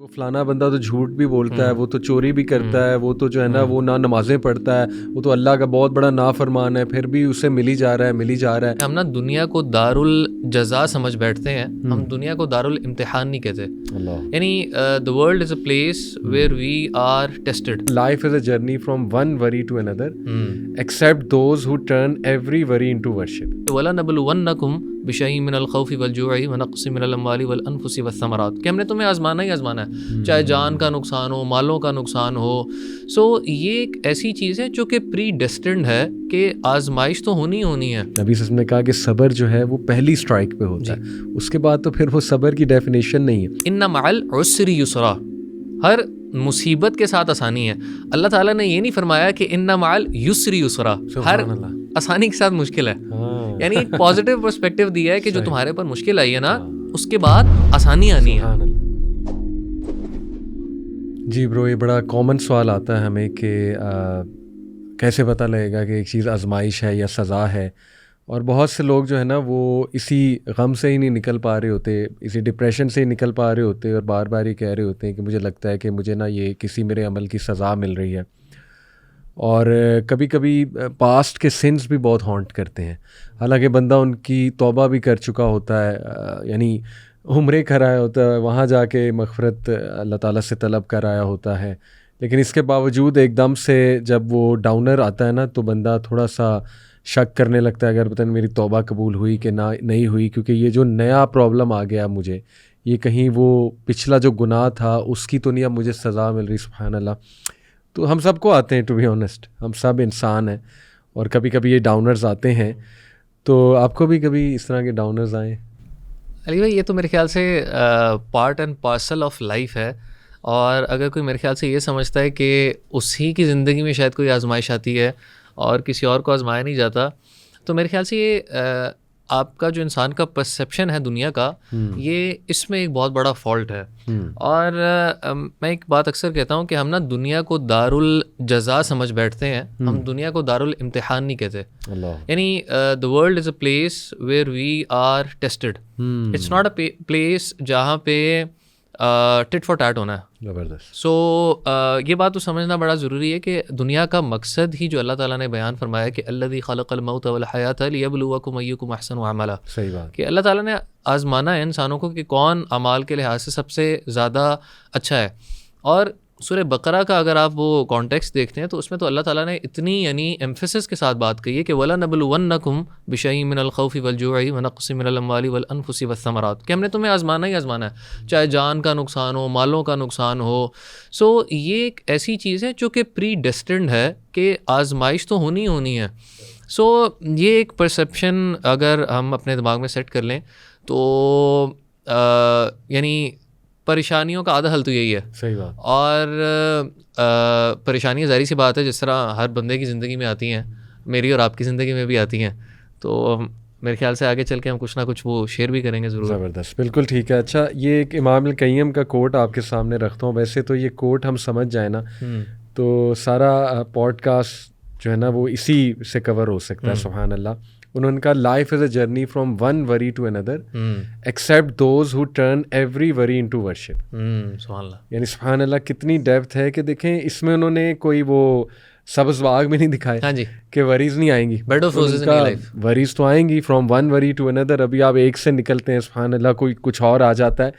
وہ فلانا بندہ تو جھوٹ بھی بولتا ہے, وہ تو چوری بھی کرتا ہے, وہ تو جو ہے نا وہ نہ نمازیں پڑھتا ہے, وہ تو اللہ کا بہت بڑا نافرمان ہے, پھر بھی اسے ملی جا رہا ہے. ہم نا دنیا کو دار الجزا سمجھ بیٹھتے ہیں, ہم دنیا کو دار الامتحان نہیں کہتے. یعنی the world is a place where we are tested. Life is a journey from one worry to another, except those who turn every worry into worship. وَلَنَبْلُوَنَّكُمْ بِشَيْءٍ مِّنَ الْخَوْفِ وَالْجُوعِ وَنَقْصٍ مِّنَ الْأَمْوَالِ وَالْأَنفُسِ وَالثَّمَرَاتِ, کہ ہم نے تمہیں آزمانا ہی آزمانا ہے, چاہے جان کا نقصان ہو, مالوں کا نقصان ہو. سو یہ ایک ایسی چیز ہے جو کہ پری ڈیسٹنڈ ہے کہ آزمائش تو ہونی ہے. نبی صلی اللہ علیہ وسلم نے کہا کہ صبر جو ہے وہ پہلی سٹرائک پہ ہوتا ہے, اس کے بعد تو پھر وہ صبر کی ڈیفینیشن نہیں ہے. اِنَّ مَعَ الْعُسْرِ یُسْرًا, ہر مصیبت کے ساتھ آسانی ہے. اللہ تعالیٰ نے یہ نہیں فرمایا کہ اِنَّ مَعَ الْيُسْرِ یُسْرًا, ہر آسانی کے ساتھ مشکل ہے. یعنی ایک پازیٹیو پرسپیکٹیو دیا ہے کہ جو تمہارے پر مشکل آئی ہے نا, اس کے بعد آسانی آنی ہے. جی برو, یہ بڑا کامن سوال آتا ہے ہمیں کہ کیسے پتہ لگے گا کہ ایک چیز آزمائش ہے یا سزا ہے, اور بہت سے لوگ جو ہے نا وہ اسی غم سے ہی نہیں نکل پا رہے ہوتے, اسی ڈپریشن سے ہی نکل پا رہے ہوتے, اور بار بار یہ کہہ رہے ہوتے ہیں کہ مجھے لگتا ہے کہ مجھے نا یہ کسی میرے عمل کی سزا مل رہی ہے. اور کبھی کبھی پاسٹ کے سنس بھی بہت ہانٹ کرتے ہیں, حالانکہ بندہ ان کی توبہ بھی کر چکا ہوتا ہے, یعنی عمرے کرایا ہوتا ہے, وہاں جا کے مغفرت اللہ تعالیٰ سے طلب کرایا ہوتا ہے, لیکن اس کے باوجود ایک دم سے جب وہ ڈاؤنر آتا ہے نا تو بندہ تھوڑا سا شک کرنے لگتا ہے, اگر پتہ نہیں میری توبہ قبول ہوئی کہ نہیں ہوئی, کیونکہ یہ جو نیا پرابلم آ گیا مجھے, یہ کہیں وہ پچھلا جو گناہ تھا اس کی تو نہیں اب مجھے سزا مل رہی. سبحان اللہ. تو ہم سب کو آتے ہیں, ٹو بی آنیسٹ, ہم سب انسان ہیں, اور کبھی کبھی یہ ڈاؤنرز آتے ہیں. تو آپ کو بھی کبھی اس طرح کے ڈاؤنرز آئیں؟ علی بھائی, یہ تو میرے خیال سے part and parcel of life ہے, اور اگر کوئی میرے خیال سے یہ سمجھتا ہے کہ اسی کی زندگی میں شاید کوئی آزمائش آتی ہے اور کسی اور کو آزمایا نہیں جاتا, تو میرے خیال سے یہ آپ کا جو انسان کا پرسیپشن ہے دنیا کا, یہ اس میں ایک بہت بڑا فالٹ ہے. اور میں ایک بات اکثر کہتا ہوں کہ ہم نا دنیا کو دار الجزا سمجھ بیٹھتے ہیں, ہم دنیا کو دار الامتحان نہیں کہتے. یعنی the world is a place where we are tested. It's not a place جہاں پہ ٹٹ فار ٹیٹ ہونا ہے. زبردست. سو یہ بات تو سمجھنا بڑا ضروری ہے کہ دنیا کا مقصد ہی جو اللہ تعالیٰ نے بیان فرمایا کہ الذی خلق الموت والحیات لیبلوکم ایکم احسن عملا, صحیح بات, کہ اللہ تعالیٰ نے آزمانا ہے انسانوں کو کہ کون اعمال کے لحاظ سے سب سے زیادہ اچھا ہے. اور سورہ بقرہ کا اگر آپ وہ کانٹیکسٹ دیکھتے ہیں تو اس میں تو اللہ تعالیٰ نے اتنی یعنی ایمفیسس کے ساتھ بات کہی ہے کہ وَلَنَبْلُوَنَّكُمْ بِشَيْءٍ مِّنَ الْخَوْفِ وَالْجُوعِ وَنَقْصٍ مِّنَ الْأَمْوَالِ وَالْأَنفُسِ وَالثَّمَرَاتِ, کہ ہم نے تمہیں آزمانا ہی آزمانا ہے, چاہے جان کا نقصان ہو, مالوں کا نقصان ہو. سو یہ ایک ایسی چیز ہے جو کہ پری ڈیسٹنڈ ہے کہ آزمائش تو ہونی ہے. سو یہ ایک پرسیپشن اگر ہم اپنے دماغ میں سیٹ کر لیں تو یعنی پریشانیوں کا آدھا حل تو یہی ہے. صحیح بات. اور پریشانیاں ظاہری سی بات ہے جس طرح ہر بندے کی زندگی میں آتی ہیں, میری اور آپ کی زندگی میں بھی آتی ہیں, تو میرے خیال سے آگے چل کے ہم کچھ نہ کچھ وہ شیئر بھی کریں گے ضرور. زبردست, بالکل ٹھیک ہے. اچھا, یہ ایک امام القیم کا کوٹ آپ کے سامنے رکھتا ہوں. ویسے تو یہ کوٹ ہم سمجھ جائیں نا تو سارا پوڈ کاسٹ جو ہے نا وہ اسی سے کور ہو سکتا ہے. سبحان اللہ. انہوں نے کہا life is a journey from one worry to another accept those who turn every worry into worship. سبحان اللہ. یعنی سبحان اللہ کتنی ڈیپتھ ہے کہ دیکھیں اس میں انہوں نے کوئی وہ سبز باغ میں نہیں دکھایا. ہاں جی, کہ وریز نہیں آئیں گی, bed of roses in life. Worries تو آئیں گی from one worry to another. ابھی آپ ایک سے نکلتے ہیں سبحان اللہ, کوئی کچھ اور آ جاتا ہے,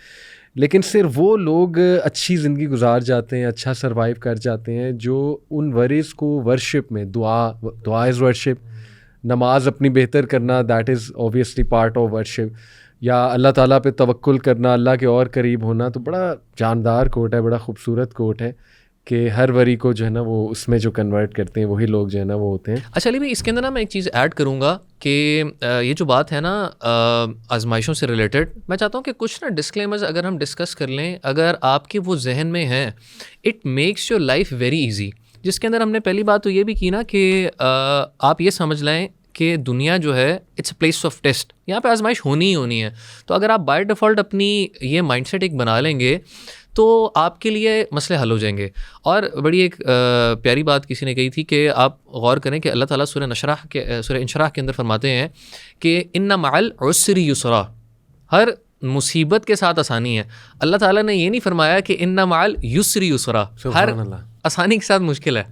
لیکن صرف وہ لوگ اچھی زندگی گزار جاتے ہیں, اچھا سروائیو کر جاتے ہیں جو ان وریز کو ورشپ میں, دعا از ورشپ, نماز اپنی بہتر کرنا that is obviously part of worship, یا اللہ تعالیٰ پہ توکل کرنا, اللہ کے اور قریب ہونا. تو بڑا جاندار کوٹ ہے, بڑا خوبصورت کوٹ ہے کہ ہر وری کو جو ہے نا وہ اس میں جو کنورٹ کرتے ہیں وہی لوگ جو ہے نا وہ ہوتے ہیں. اچھا علی بھائی, اس کے اندر نا میں ایک چیز ایڈ کروں گا کہ یہ جو بات ہے نا آزمائشوں سے ریلیٹڈ, میں چاہتا ہوں کہ کچھ نا ڈسکلیمرز اگر ہم ڈسکس کر لیں, اگر آپ کے وہ ذہن میں ہیں, it makes your life very easy. جس کے اندر ہم نے پہلی بات تو یہ بھی کی نا کہ آپ یہ سمجھ لیں کہ دنیا جو ہے it's a place of test, یہاں پہ آزمائش ہونی ہے. تو اگر آپ بائی ڈیفالٹ اپنی یہ مائنڈ سیٹ ایک بنا لیں گے تو آپ کے لیے مسئلے حل ہو جائیں گے. اور بڑی ایک پیاری بات کسی نے کہی تھی کہ آپ غور کریں کہ اللہ تعالیٰ سورہ انشراح کے اندر فرماتے ہیں کہ ان مع العسر یسرا, ہر مصیبت کے ساتھ آسانی ہے. اللہ تعالیٰ نے یہ نہیں فرمایا کہ ان مال یسری یسرا, ہر آسانی کے ساتھ مشکل ہے.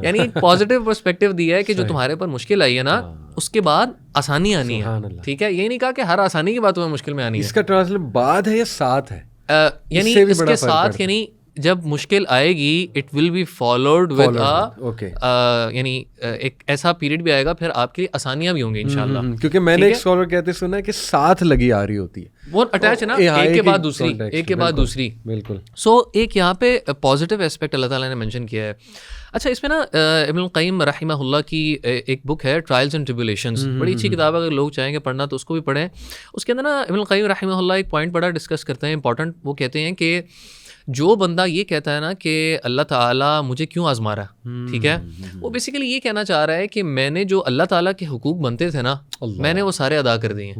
یعنی ایک پازیٹیو پرسپیکٹو دیا ہے کہ جو تمہارے پر مشکل آئی ہے نا اس کے بعد آسانی آنی ہے. ٹھیک ہے, یہ نہیں کہا کہ ہر آسانی کے بعد تمہیں مشکل میں آنی ہے. اس کا ٹرانسلیٹ بعد ہے یا ساتھ ہے؟ یعنی اس کے ساتھ, یعنی جب مشکل آئے گی it will be followed with یعنی ایک ایسا پیریڈ بھی آئے گا پھر آپ کے لیے آسانیاں بھی ہوں گی انشاءاللہ. کیونکہ میں نے ایک اسکالر کہتے سنا ہے کہ ساتھ لگی آ رہی ہوتی ہے, وہ اٹیچ ہے نا, ایک کے بعد دوسری, ایک کے بعد دوسری. بالکل. سو ایک یہاں پہ پازیٹیو اسپیکٹ اللہ تعالیٰ نے مینشن کیا ہے. اچھا, اس میں نا ابن القیم رحمہ اللہ کی ایک بک ہے ٹرائلز اینڈ ٹریبولیشنز, بڑی اچھی کتاب ہے, اگر لوگ چاہیں گے پڑھنا تو اس کو بھی پڑھیں. اس کے اندر نا ابن القیم رحمہ اللہ ایک پوائنٹ بڑا ڈسکس کرتے ہیں امپورٹنٹ. وہ کہتے ہیں کہ جو بندہ یہ کہتا ہے نا کہ اللہ تعالیٰ مجھے کیوں آزما رہا ہے, ٹھیک ہے, وہ بیسیکلی یہ کہنا چاہ رہا ہے کہ میں نے جو اللہ تعالیٰ کے حقوق بنتے تھے نا میں نے وہ سارے ادا کر دیے ہیں.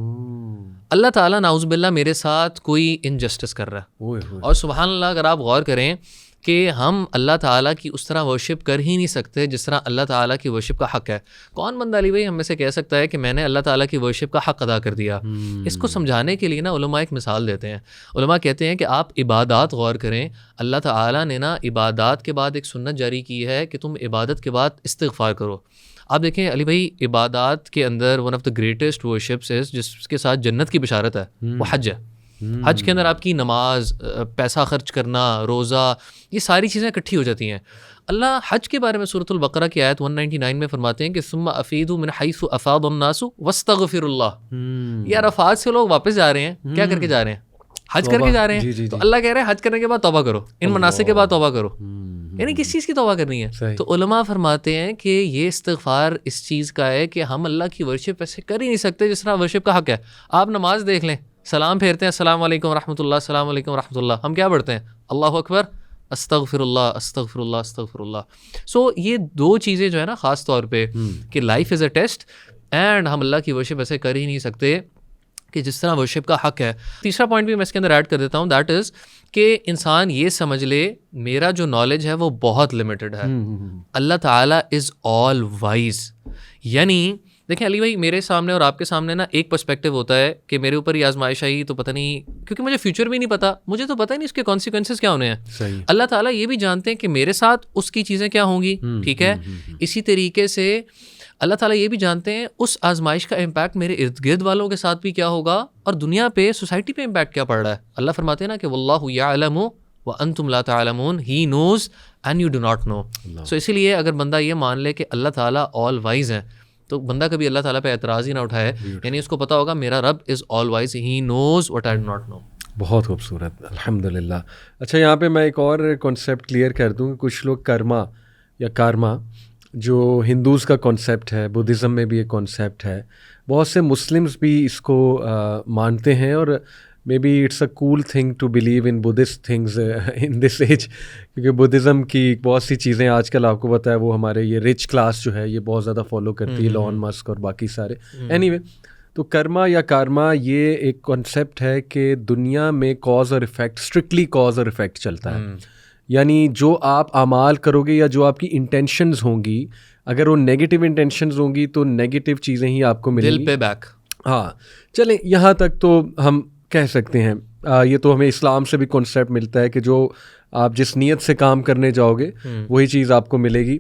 اللہ تعالیٰ نعوذ باللہ میرے ساتھ کوئی انجسٹس کر رہا ہے. اور سبحان اللہ, اگر آپ غور کریں کہ ہم اللہ تعالیٰ کی اس طرح ورشپ کر ہی نہیں سکتے جس طرح اللہ تعالیٰ کی ورشپ کا حق ہے. کون بندہ علی بھائی ہم میں سے کہہ سکتا ہے کہ میں نے اللہ تعالیٰ کی ورشپ کا حق ادا کر دیا؟ اس کو سمجھانے کے لیے نا علماء ایک مثال دیتے ہیں. علماء کہتے ہیں کہ آپ عبادات غور کریں, اللہ تعالیٰ نے نا عبادات کے بعد ایک سنت جاری کی ہے کہ تم عبادت کے بعد استغفار کرو. آپ دیکھیں علی بھائی, عبادات کے اندر ون آف دا گریٹسٹ ورشپس ہے جس کے ساتھ جنت کی بشارت ہے, وہ حج ہے. حج کے اندر آپ کی نماز, پیسہ خرچ کرنا, روزہ, یہ ساری چیزیں اکٹھی ہو جاتی ہیں. اللہ حج کے بارے میں سورۃ البقرہ کی آیت 199 میں فرماتے ہیں کہ ثم افیدوا من حیث افاض الناس واستغفروا اللہ. یہ عرفات سے لوگ واپس جا رہے ہیں, کیا کر کے جا رہے ہیں؟ حج کر کے جا رہے ہیں. تو اللہ کہہ رہے ہیں حج کرنے کے بعد توبہ کرو, ان مناسک کے بعد توبہ کرو. یعنی کس چیز کی توبہ کرنی ہے؟ تو علماء فرماتے ہیں کہ یہ استغفار اس چیز کا ہے کہ ہم اللہ کی ورشپ ایسے کر ہی نہیں سکتے جس طرح ورشپ کا حق ہے. آپ نماز دیکھ لیں, سلام پھیرتے ہیں السلام علیکم ورحمۃ اللہ, السلام علیکم ورحمۃ اللہ, ہم کیا پڑھتے ہیں؟ اللہ اکبر, استغفر اللہ, استغفر اللہ, استغفر اللہ. سو یہ دو چیزیں جو ہے نا خاص طور پہ کہ life is a test and ہم اللہ کی ورشپ ایسے کر ہی نہیں سکتے کہ جس طرح ورشپ کا حق ہے. تیسرا پوائنٹ بھی میں اس کے اندر ایڈ کر دیتا ہوں, دیٹ از کہ انسان یہ سمجھ لے میرا جو نالج ہے وہ بہت لمیٹڈ ہے. اللہ تعالیٰ از آل وائز. یعنی دیکھیں علی بھائی, میرے سامنے اور آپ کے سامنے نا ایک پرسپیکٹیو ہوتا ہے کہ میرے اوپر یہ آزمائش آئی تو پتہ نہیں, کیونکہ مجھے فیوچر بھی نہیں پتا, مجھے تو پتہ نہیں اس کے کانسیکوینسز کیا ہونے ہیں. اللہ تعالیٰ یہ بھی جانتے ہیں کہ میرے ساتھ اس کی چیزیں کیا ہوں گی, ٹھیک ہے. اسی طریقے سے اللہ تعالیٰ یہ بھی جانتے ہیں اس آزمائش کا امپیکٹ میرے ارد گرد والوں کے ساتھ بھی کیا ہوگا اور دنیا پہ, سوسائٹی پہ امپیکٹ کیا پڑ رہا ہے. اللہ فرماتے ہیں نا کہ واللہ یعلم وانتم لا تعلمون, he knows and you do not know. So اسی لیے اگر بندہ یہ مان لے کہ اللہ تعالیٰ آل وائز ہے تو بندہ کبھی اللہ تعالیٰ پہ اعتراض ہی نہ اٹھائے. یعنی اس کو پتا ہوگا میرا رب is all wise, he knows what I do not know. بہت خوبصورت, الحمدللہ. اچھا, یہاں پہ میں ایک اور کانسیپٹ کلیئر کر دوں. کچھ لوگ کرما یا کارما جو ہندوز کا کانسیپٹ ہے, بدھزم میں بھی ایک کانسیپٹ ہے, بہت سے مسلمز بھی اس کو مانتے ہیں, اور maybe it's a cool thing to believe in Buddhist things in this age, کیونکہ بدھزم کی بہت سی چیزیں آج کل آپ کو پتہ ہے وہ ہمارے یہ رچ کلاس جو ہے یہ بہت زیادہ فالو کرتی ہے, ایلون مسک اور باقی سارے. اینی وے, تو کرما یا کارما یہ ایک کانسیپٹ ہے کہ دنیا میں کاز اور افیکٹ, اسٹرکٹلی کاز اور افیکٹ چلتا ہے. یعنی جو آپ اعمال کرو گے یا جو آپ کی انٹینشنز ہوں گی, اگر وہ نیگیٹو انٹینشنز ہوں گی تو نیگیٹو چیزیں ہی آپ کو ملیں گی. دل پہ بیک. ہاں چلیں, یہاں تک تو ہم کہہ سکتے ہیں. یہ تو ہمیں اسلام سے بھی کانسیپٹ ملتا ہے کہ جو آپ جس نیت سے کام کرنے جاؤ گے وہی چیز آپ کو ملے گی.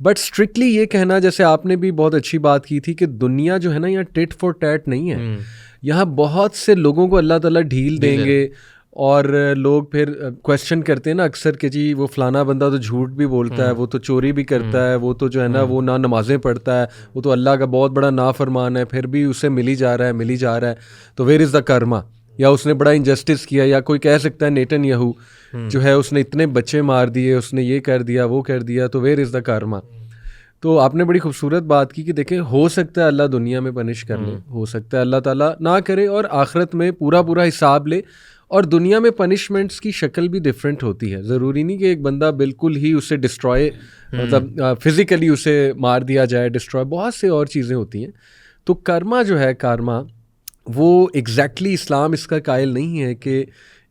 بٹ اسٹرکٹلی یہ کہنا, جیسے آپ نے بھی بہت اچھی بات کی تھی کہ دنیا جو ہے نا یہاں ٹٹ فور ٹیٹ نہیں ہے. یہاں بہت سے لوگوں کو اللہ تعالیٰ ڈھیل دیں گے, اور لوگ پھر کویسچن کرتے ہیں نا اکثر کہ جی وہ فلانا بندہ تو جھوٹ بھی بولتا ہے, وہ تو چوری بھی کرتا ہے, وہ تو جو ہے نا وہ نہ نمازیں پڑھتا ہے, وہ تو اللہ کا بہت بڑا نافرمان ہے, پھر بھی اسے ملی جا رہا ہے. تو ویئر از دا کرما. یا اس نے بڑا انجسٹس کیا, یا کوئی کہہ سکتا ہے نیتن یہو جو ہے اس نے اتنے بچے مار دیے, اس نے یہ کر دیا وہ کر دیا, تو ویئر از دا کرما. تو آپ نے بڑی خوبصورت بات کی کہ دیکھیں ہو سکتا ہے اللہ دنیا میں پنش کر لے, ہو سکتا ہے اللہ تعالیٰ نہ کرے اور آخرت میں پورا حساب لے. اور دنیا میں پنشمنٹس کی شکل بھی ڈفرینٹ ہوتی ہے. ضروری نہیں کہ ایک بندہ بالکل ہی اسے ڈسٹروائے, مطلب فزیکلی اسے مار دیا جائے, ڈسٹروائے, بہت سے اور چیزیں ہوتی ہیں. تو کرما جو ہے, کارما, وہ ایگزیکٹلی اسلام اس کا قائل نہیں ہے کہ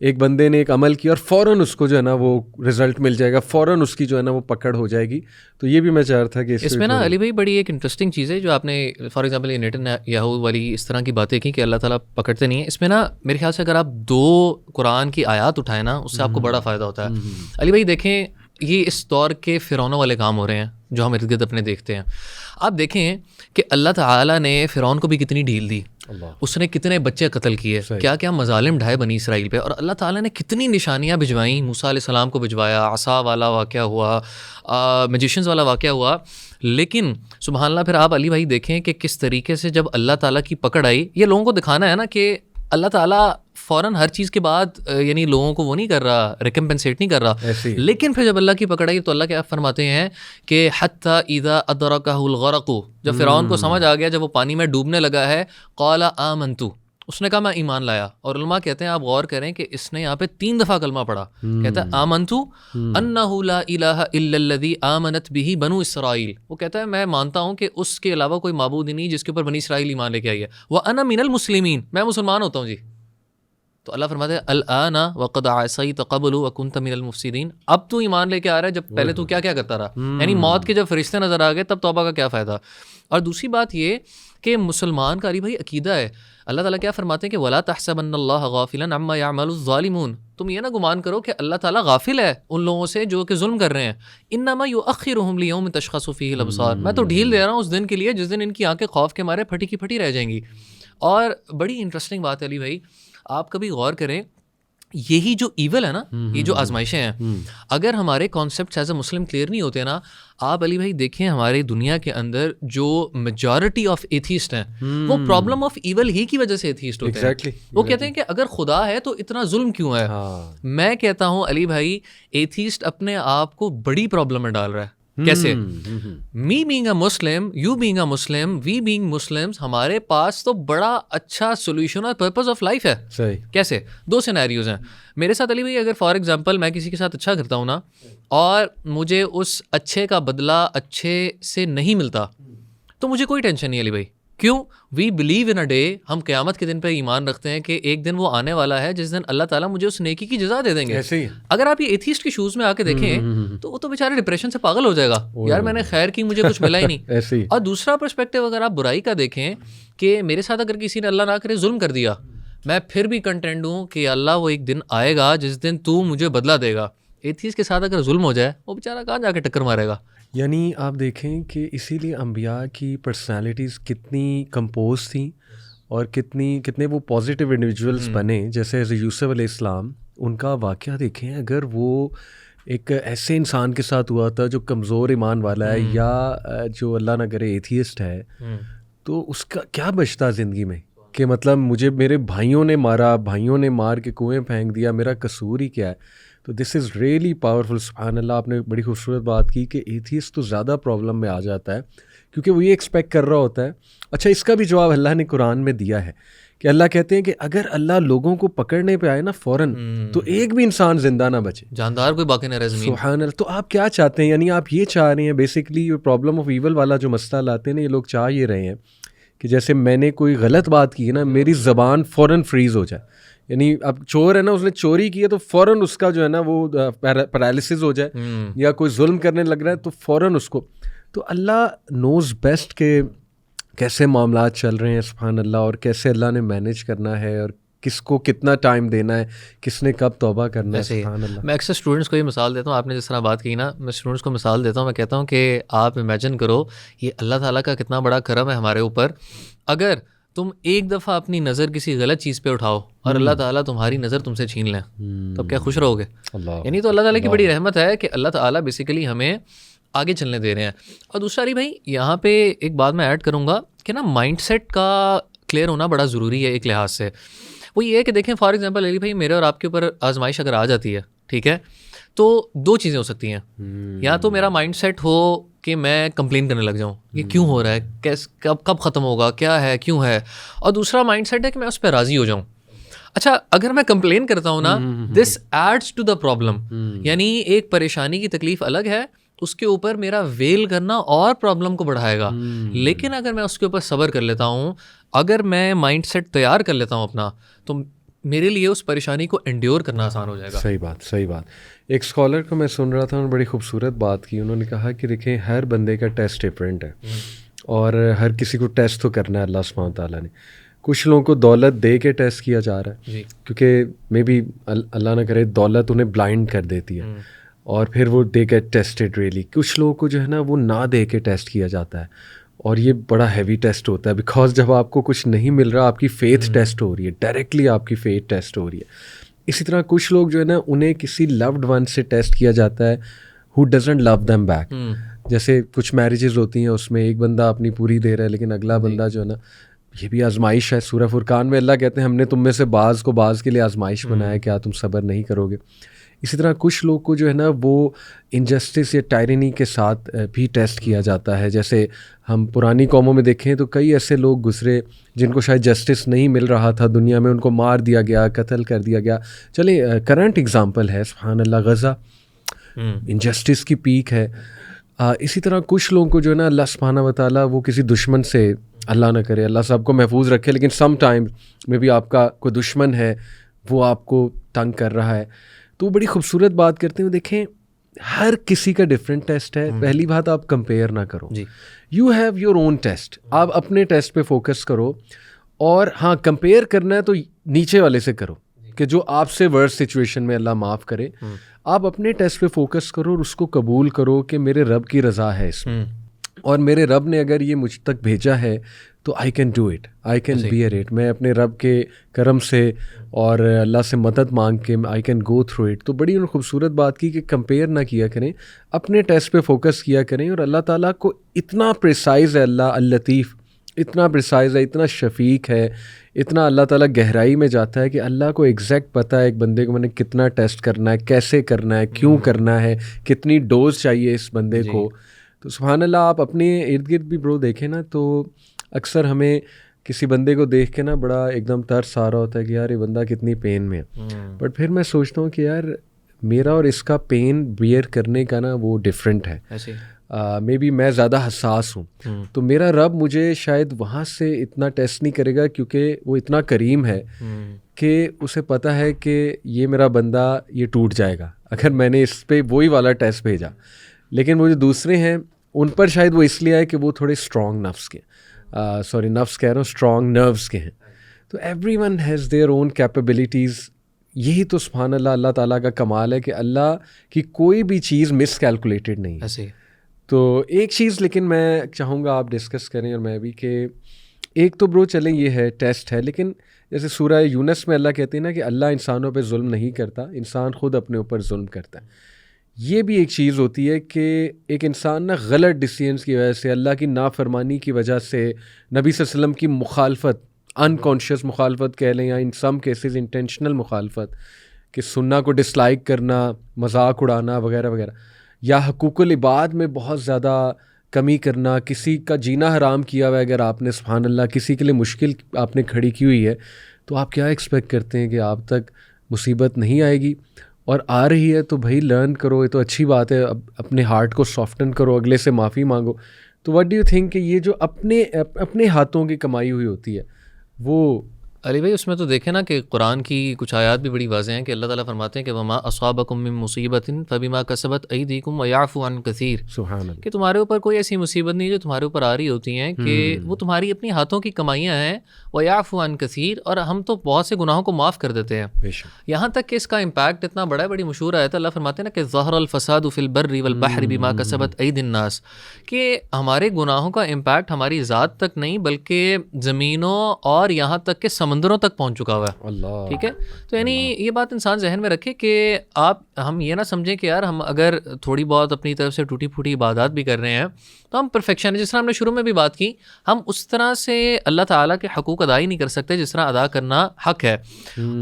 ایک بندے نے ایک عمل کیا اور فوراً اس کو جو ہے نا وہ رزلٹ مل جائے گا, فوراً اس کی جو ہے نا وہ پکڑ ہو جائے گی. تو یہ بھی میں چاہ رہا تھا کہ اس میں نا علی بھائی بڑی ایک انٹرسٹنگ چیز ہے جو آپ نے فار ایگزامپل یہ نیٹن یاہو والی اس طرح کی باتیں کی کہ اللہ تعالیٰ پکڑتے نہیں ہیں. اس میں نا میرے خیال سے اگر آپ 2 قرآن کی آیات اٹھائیں نا اس سے آپ کو بڑا فائدہ ہوتا ہے. علی بھائی دیکھیں یہ اس دور کے فرعونوں والے کام ہو رہے ہیں جو ہم ارد گرد اپنے دیکھتے ہیں. آپ دیکھیں کہ اللہ تعالیٰ نے فرعون کو بھی کتنی ڈھیل دی, اس نے کتنے بچے قتل کیے, کیا کیا مظالم ڈھائے بنی اسرائیل پہ, اور اللہ تعالیٰ نے کتنی نشانیاں بھجوائیں. موسیٰ علیہ السلام کو بھجوایا, عصا والا واقعہ ہوا, میجیشنز والا واقعہ ہوا. لیکن سبحان اللہ پھر آپ علی بھائی دیکھیں کہ کس طریقے سے جب اللہ تعالیٰ کی پکڑ آئی, یہ لوگوں کو دکھانا ہے نا کہ اللہ تعالیٰ فوراً ہر چیز کے بعد یعنی لوگوں کو وہ نہیں کر رہا, ریکمپنسیٹ نہیں کر رہا. لیکن پھر جب اللہ کی پکڑ آئی تو اللہ کیا فرماتے ہیں کہ حتی اذا ادرکہ الغرق, جب فرعون کو سمجھ آ گیا, جب وہ پانی میں ڈوبنے لگا ہے, قال آمنت, اس نے کہا میں ایمان لایا. اور علماء کہتے ہیں آپ غور کریں کہ اس نے یہاں پہ 3 دفعہ کلمہ پڑھا. کہتا ہے آمنت انہ لا الہ الا الذی آمنت بہ بنو اسرائیل, وہ کہتا ہے میں مانتا ہوں کہ اس کے علاوہ کوئی معبود ہی نہیں جس کے اوپر بنی اسرائیل ایمان لے کے آئی ہے. وانا من المسلمین, میں مسلمان ہوتا ہوں جی. تو اللہ فرماتے ہیں الآن وقد عصیت قبل وکنت من المفسدین, اب تو ایمان لے کے آ رہا ہے, جب پہلے تو کیا کیا کرتا رہا. یعنی موت کے جب فرشتے نظر آ گئے تب توبہ کا کیا فائدہ. اور دوسری بات یہ کہ مسلمان کا علی بھائی عقیدہ ہے, اللہ تعالیٰ کیا فرماتے ہیں کہ ولا تحسبن اللہ غافلا عما يعمل الظالمون, تم یہ نہ گمان کرو کہ اللہ تعالیٰ غافل ہے ان لوگوں سے جو کہ ظلم کر رہے ہیں. انما یؤخرهم لیوم تشخص فیہ الابصار, میں تو ڈھیل دے رہا ہوں اس دن کے لیے جس دن ان کی آنکھیں خوف کے مارے پھٹی کی پھٹی رہ جائیں گی. اور بڑی انٹرسٹنگ بات ہے علی بھائی, آپ کبھی غور کریں یہی جو ایول ہے نا, یہ جو آزمائشیں ہیں, اگر ہمارے concepts as a Muslim clear نہیں ہوتے نا, آپ علی بھائی دیکھیں ہماری دنیا کے اندر جو میجورٹی آف ایتھیسٹ ہیں وہ پرابلم آف ایول ہی کی وجہ سے ایتھیسٹ ہوتے ہیں. وہ کہتے ہیں کہ اگر خدا ہے تو اتنا ظلم کیوں ہے. میں کہتا ہوں علی بھائی ایتھیسٹ اپنے آپ کو بڑی پرابلم میں ڈال رہا ہے. کیسے؟ Me being a Muslim, you being a Muslim, we being Muslims, ہمارے پاس تو بڑا اچھا سولوشن اور پرپز آف لائف ہے. کیسے؟ 2 سینیریوز ہیں میرے ساتھ علی بھائی. اگر فار ایگزامپل میں کسی کے ساتھ اچھا کرتا ہوں نا اور مجھے اس اچھے کا بدلہ اچھے سے نہیں ملتا تو مجھے کوئی ٹینشن نہیں علی بھائی. کیوں؟ We believe in a day, ہم قیامت کے دن پہ ایمان رکھتے ہیں کہ ایک دن وہ آنے والا ہے جس دن اللہ تعالیٰ مجھے اس نیکی کی جزا دے دیں گے. اگر آپ یہ ایتھیسٹ کے شوز میں آ کے دیکھیں تو وہ تو بیچارے ڈپریشن سے پاگل ہو جائے گا, یار میں نے خیر کی مجھے کچھ ملا ہی نہیں. اور دوسرا پرسپیکٹیو اگر آپ برائی کا دیکھیں کہ میرے ساتھ اگر کسی نے اللہ نہ کرے ظلم کر دیا, میں پھر بھی کنٹینٹ ہوں کہ اللہ وہ ایک دن آئے گا جس دن تو مجھے بدلہ دے گا. ایتھیسٹ کے ساتھ اگر ظلم ہو جائے وہ بیچارہ کہاں جا کے ٹکر مارے گا. یعنی آپ دیکھیں کہ اسی لیے انبیاء کی پرسنالٹیز کتنی کمپوز تھیں اور کتنے وہ پازیٹیو انڈیویجولس بنے. جیسے یوسف علیہ السلام, ان کا واقعہ دیکھیں, اگر وہ ایک ایسے انسان کے ساتھ ہوا تھا جو کمزور ایمان والا ہے یا جو اللہ نہ کرے ایتھیسٹ ہے, تو اس کا کیا بچتا زندگی میں کہ مطلب مجھے میرے بھائیوں نے مارا, بھائیوں نے مار کے کنویں پھینک دیا, میرا قصور ہی کیا ہے. تو دس از ریئلی پاورفل. سبحان اللہ, آپ نے بڑی خوبصورت بات کی کہ ایتھیسٹ تو زیادہ پرابلم میں آ جاتا ہے کیونکہ وہ یہ ایکسپیکٹ کر رہا ہوتا ہے. اچھا, اس کا بھی جواب اللہ نے قرآن میں دیا ہے کہ اللہ کہتے ہیں کہ اگر اللہ لوگوں کو پکڑنے پہ آئے نا فوراً تو ایک بھی انسان زندہ نہ بچے, جاندار کوئی باقی نہ رہے زمین. سبحان اللہ. تو آپ کیا چاہتے ہیں؟ یعنی آپ یہ چاہ رہے ہیں بیسکلی یہ پرابلم آف ایول والا جو مسئلہ لاتے ہیں نا, یہ لوگ چاہ یہ رہے ہیں کہ جیسے میں نے کوئی غلط بات کی ہے نا, میری زبان فوراً فریز ہو جائے. یعنی اب چور ہے نا, اس نے چوری کی ہے تو فوراً اس کا جو ہے نا وہ پیرالسس ہو جائے, یا کوئی ظلم کرنے لگ رہا ہے تو فوراً اس کو. تو اللہ نوز بیسٹ کہ کیسے معاملات چل رہے ہیں سبحان اللہ, اور کیسے اللہ نے مینیج کرنا ہے اور کس کو کتنا ٹائم دینا ہے, کس نے کب توبہ کرنا ہے. سبحان اللہ. میں اکثر اسٹوڈنٹس کو یہ مثال دیتا ہوں, آپ نے جس طرح بات کی نا, میں اسٹوڈنٹس کو مثال دیتا ہوں, میں کہتا ہوں کہ آپ امیجن کرو یہ اللہ تعالیٰ کا کتنا بڑا کرم ہے ہمارے اوپر. اگر تم ایک دفعہ اپنی نظر کسی غلط چیز پہ اٹھاؤ اور اللہ تعالیٰ تمہاری نظر تم سے چھین لیں تو کیا خوش رہو گے؟ یعنی تو اللہ تعالیٰ کی بڑی رحمت ہے کہ اللہ تعالیٰ بیسیکلی ہمیں آگے چلنے دے رہے ہیں. اور دوسرا علی بھائی یہاں پہ ایک بات میں ایڈ کروں گا کہ نا مائنڈ سیٹ کا کلیئر ہونا بڑا ضروری ہے ایک لحاظ سے. وہ یہ ہے کہ دیکھیں فار ایگزامپل علی بھائی میرے اور آپ کے اوپر آزمائش اگر آ جاتی ہے, ٹھیک ہے, تو 2 چیزیں ہو سکتی ہیں. یا تو میرا مائنڈ سیٹ ہو کہ میں کمپلین کرنے لگ جاؤں, یہ کیوں ہو رہا ہے, کب ختم ہوگا, کیا ہے, کیوں ہے. اور دوسرا مائنڈ سیٹ ہے کہ میں اس پہ راضی ہو جاؤں. اچھا, اگر میں کمپلین کرتا ہوں نا, دس ایڈس ٹو دا پرابلم. یعنی ایک پریشانی کی تکلیف الگ ہے, اس کے اوپر میرا ویل کرنا اور پرابلم کو بڑھائے گا. لیکن اگر میں اس کے اوپر صبر کر لیتا ہوں, اگر میں مائنڈ سیٹ تیار کر لیتا ہوں اپنا, تو میرے لیے اس پریشانی کو انڈیور کرنا آسان ہو جائے گا. صحیح بات, صحیح بات. ایک اسکالر کو میں سن رہا تھا, انہوں نے بڑی خوبصورت بات کی. انہوں نے کہا کہ دیکھیں ہر بندے کا ٹیسٹ ڈفرینٹ ہے, اور ہر کسی کو ٹیسٹ تو کرنا ہے اللہ سبحانہ تعالیٰ نے. کچھ لوگوں کو دولت دے کے ٹیسٹ کیا جا رہا ہے, کیونکہ مے بی اللہ نہ کرے دولت انہیں بلائنڈ کر دیتی ہے, اور پھر وہ دے گیٹ ٹیسٹڈ ریئلی. کچھ لوگوں کو جو ہے نا وہ نہ دے کے ٹیسٹ کیا جاتا ہے, اور یہ بڑا ہیوی ٹیسٹ ہوتا ہے, بیکاز جب آپ کو کچھ نہیں مل رہا آپ کی فیتھ ٹیسٹ ہو رہی ہے, ڈائریکٹلی آپ کی فیتھ ٹیسٹ ہو رہی ہے. اسی طرح کچھ لوگ جو ہے نا انہیں کسی لوڈ ون سے ٹیسٹ کیا جاتا ہے who doesn't love them back. جیسے کچھ میرجز ہوتی ہیں, اس میں ایک بندہ اپنی پوری دے رہا ہے لیکن اگلا بندہ جو ہے نا, یہ بھی آزمائش ہے. سورہ فرقان میں اللہ کہتے ہیں ہم نے تم میں سے بعض کو بعض کے لیے آزمائش بنایا, کیا تم صبر نہیں کرو گے. اسی طرح کچھ لوگ کو جو ہے نا وہ انجسٹس یا ٹائرنی کے ساتھ بھی ٹیسٹ کیا جاتا ہے. جیسے ہم پرانی قوموں میں دیکھیں تو کئی ایسے لوگ گزرے جن کو شاید جسٹس نہیں مل رہا تھا دنیا میں, ان کو مار دیا گیا, قتل کر دیا گیا. چلیں کرنٹ اگزامپل ہے سبحان اللہ غزہ, انجسٹس کی پیک ہے. اسی طرح کچھ لوگوں کو جو ہے نا اللہ سبحانہ و تعالیٰ وہ کسی دشمن سے, اللہ نہ کرے اللہ سب کو محفوظ رکھے, لیکن سم ٹائم میں بھی آپ کا کوئی دشمن ہے وہ آپ کو تنگ کر رہا ہے. تو بڑی خوبصورت بات کرتے ہیں. دیکھیں ہر کسی کا ڈفرینٹ ٹیسٹ ہے. پہلی بات آپ کمپیئر نہ کرو, you have your own test. آپ اپنے ٹیسٹ پہ فوکس کرو, اور ہاں کمپیئر کرنا ہے تو نیچے والے سے کرو کہ جو آپ سے ورس سچویشن میں اللہ معاف کرے. آپ اپنے ٹیسٹ پہ فوکس کرو اور اس کو قبول کرو کہ میرے رب کی رضا ہے اس میں, اور میرے رب نے اگر یہ مجھ تک بھیجا ہے تو I can do it, I can bear it. میں اپنے رب کے کرم سے اور اللہ سے مدد مانگ کے I can go through it. تو بڑی خوبصورت بات کی کہ کمپیئر نہ کیا کریں, اپنے ٹیسٹ پہ فوکس کیا کریں. اور اللہ تعالیٰ کو اتنا پریسائز ہے, اللہ اللطیف اتنا پریسائز ہے, اتنا شفیق ہے, اتنا اللہ تعالیٰ گہرائی میں جاتا ہے کہ اللہ کو ایگزیکٹ پتہ ہے ایک بندے کو میں نے کتنا ٹیسٹ کرنا ہے, کیسے کرنا ہے, کیوں کرنا ہے, کتنی ڈوز چاہیے اس بندے کو. تو سبحان اللہ آپ اپنے ارد گرد بھی برو دیکھیں نا, تو اکثر ہمیں کسی بندے کو دیکھ کے نا بڑا ایک دم ترس آ رہا ہوتا ہے کہ یار یہ بندہ کتنی پین میں ہے. بٹ پھر میں سوچتا ہوں کہ یار میرا اور اس کا پین بیئر کرنے کا نا وہ ڈفرینٹ ہے. مے بی میں زیادہ حساس ہوں, تو میرا رب مجھے شاید وہاں سے اتنا ٹیسٹ نہیں کرے گا کیونکہ وہ اتنا کریم ہے کہ اسے پتہ ہے کہ یہ میرا بندہ یہ ٹوٹ جائے گا اگر میں نے اس پہ وہی والا ٹیسٹ بھیجا. لیکن وہ جو دوسرے ہیں ان پر شاید وہ اس لیے ہے کہ وہ تھوڑے اسٹرانگ نفس کے, نفس کہہ رہا ہوں, اسٹرانگ نروس کے ہیں. تو everyone has their own capabilities. یہی تو سبحان اللہ اللہ تعالیٰ کا کمال ہے کہ اللہ کی کوئی بھی چیز مس کیلکولیٹڈ نہیں ہے. تو ایک چیز لیکن میں چاہوں گا آپ ڈسکس کریں اور میں بھی, کہ ایک تو برو چلیں یہ ہے ٹیسٹ ہے, لیکن جیسے سورہ یونس میں اللہ کہتے ہیں نا کہ اللہ انسانوں پہ ظلم نہیں کرتا, انسان خود اپنے اوپر ظلم کرتا ہے. یہ بھی ایک چیز ہوتی ہے کہ ایک انسان نا غلط ڈیسیژنس کی وجہ سے, اللہ کی نافرمانی کی وجہ سے, نبی صلی اللہ علیہ وسلم کی مخالفت, انکانشیس مخالفت کہہ لیں یا ان سم کیسز انٹینشنل مخالفت, کہ سننا کو ڈس لائک کرنا, مذاق اڑانا وغیرہ وغیرہ, یا حقوق العباد میں بہت زیادہ کمی کرنا, کسی کا جینا حرام کیا ہوا ہے اگر آپ نے, سبحان اللہ کسی کے لیے مشکل آپ نے کھڑی کی ہوئی ہے, تو آپ کیا ایکسپیکٹ کرتے ہیں کہ آپ تک مصیبت نہیں آئے گی؟ اور آ رہی ہے تو بھائی لرن کرو, یہ تو اچھی بات ہے, اپنے ہارٹ کو سافٹن کرو, اگلے سے معافی مانگو. تو واٹ ڈو یو تھنک کہ یہ جو اپنے ہاتھوں کی کمائی ہوئی ہوتی ہے وہ علی بھائی اس میں تو دیکھیں نا کہ قرآن کی کچھ آیات بھی بڑی واضح ہیں کہ اللہ تعالیٰ فرماتے ہیں کہ وما اصابکم من مصیبت فبما کسبت ایدیکم ویعفو عن کثیر, کہ تمہارے اوپر کوئی ایسی مصیبت نہیں جو تمہارے اوپر آ رہی ہوتی ہیں کہ وہ تمہاری اپنی ہاتھوں کی کمائیاں ہیں. ویعفو عن کثیر, اور ہم تو بہت سے گناہوں کو معاف کر دیتے ہیں, یہاں تک کہ اس کا امپیکٹ اتنا بڑا ہے. بڑی مشہور آیت اللہ فرماتے ہیں نا کہ ظہر الفساد فی البر والبحر بما کسبت ایدی الناس, کہ ہمارے گناہوں کا امپیکٹ ہماری ذات تک نہیں بلکہ زمینوں اور یہاں تک کہ سمندروں تک پہنچ چکا ہوا ہے. ٹھیک ہے, تو یعنی یہ بات انسان ذہن میں رکھے کہ ہم یہ نہ سمجھیں کہ یار ہم اگر تھوڑی بہت اپنی طرف سے ٹوٹی پھوٹی عبادات بھی کر رہے ہیں تو ہم پرفیکشن, جس طرح ہم نے شروع میں بھی بات کی, ہم اس طرح سے اللہ تعالیٰ کے حقوق ادا ہی نہیں کر سکتے جس طرح ادا کرنا حق ہے.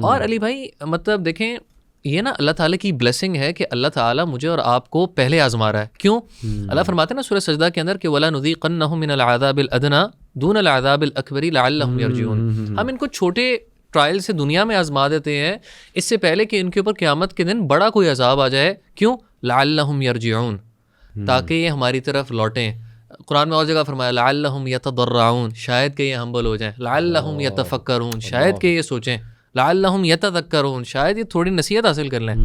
اور علی بھائی مطلب دیکھیں یہ نا اللہ تعالیٰ کی بلیسنگ ہے کہ اللہ تعالیٰ مجھے اور آپ کو پہلے آزما رہا ہے. کیوں؟ اللہ فرماتے ہیں نا سورہ سجدہ کے اندر کہ وَلَنُذِيقَنَّهُم مِّنَ الْعَذَابِ الْأَدْنَىٰ دُونَ الْعَذَابِ الْأَكْبَرِ لَعَلَّهُمْ يَرْجِعُونَ. ہم ان کو چھوٹے ٹرائل سے دنیا میں آزما دیتے ہیں اس سے پہلے کہ ان کے اوپر قیامت کے دن بڑا کوئی عذاب آ جائے. کیوں؟ لَعَلَّهُمْ يَرْجِعُونَ, تاکہ یہ ہماری طرف لوٹیں. قرآن میں اور جگہ فرمایا لَعَلَّهُمْ يَتَضَرَّعُونَ, شاید کہ یہ ہمبل ہو جائیں. لَعَلَّهُمْ يَتَفَكَّرُونَ, شاید کہ یہ سوچیں. لعلہم یتذکرون، شاید یہ تھوڑی نصیحت حاصل کر لیں.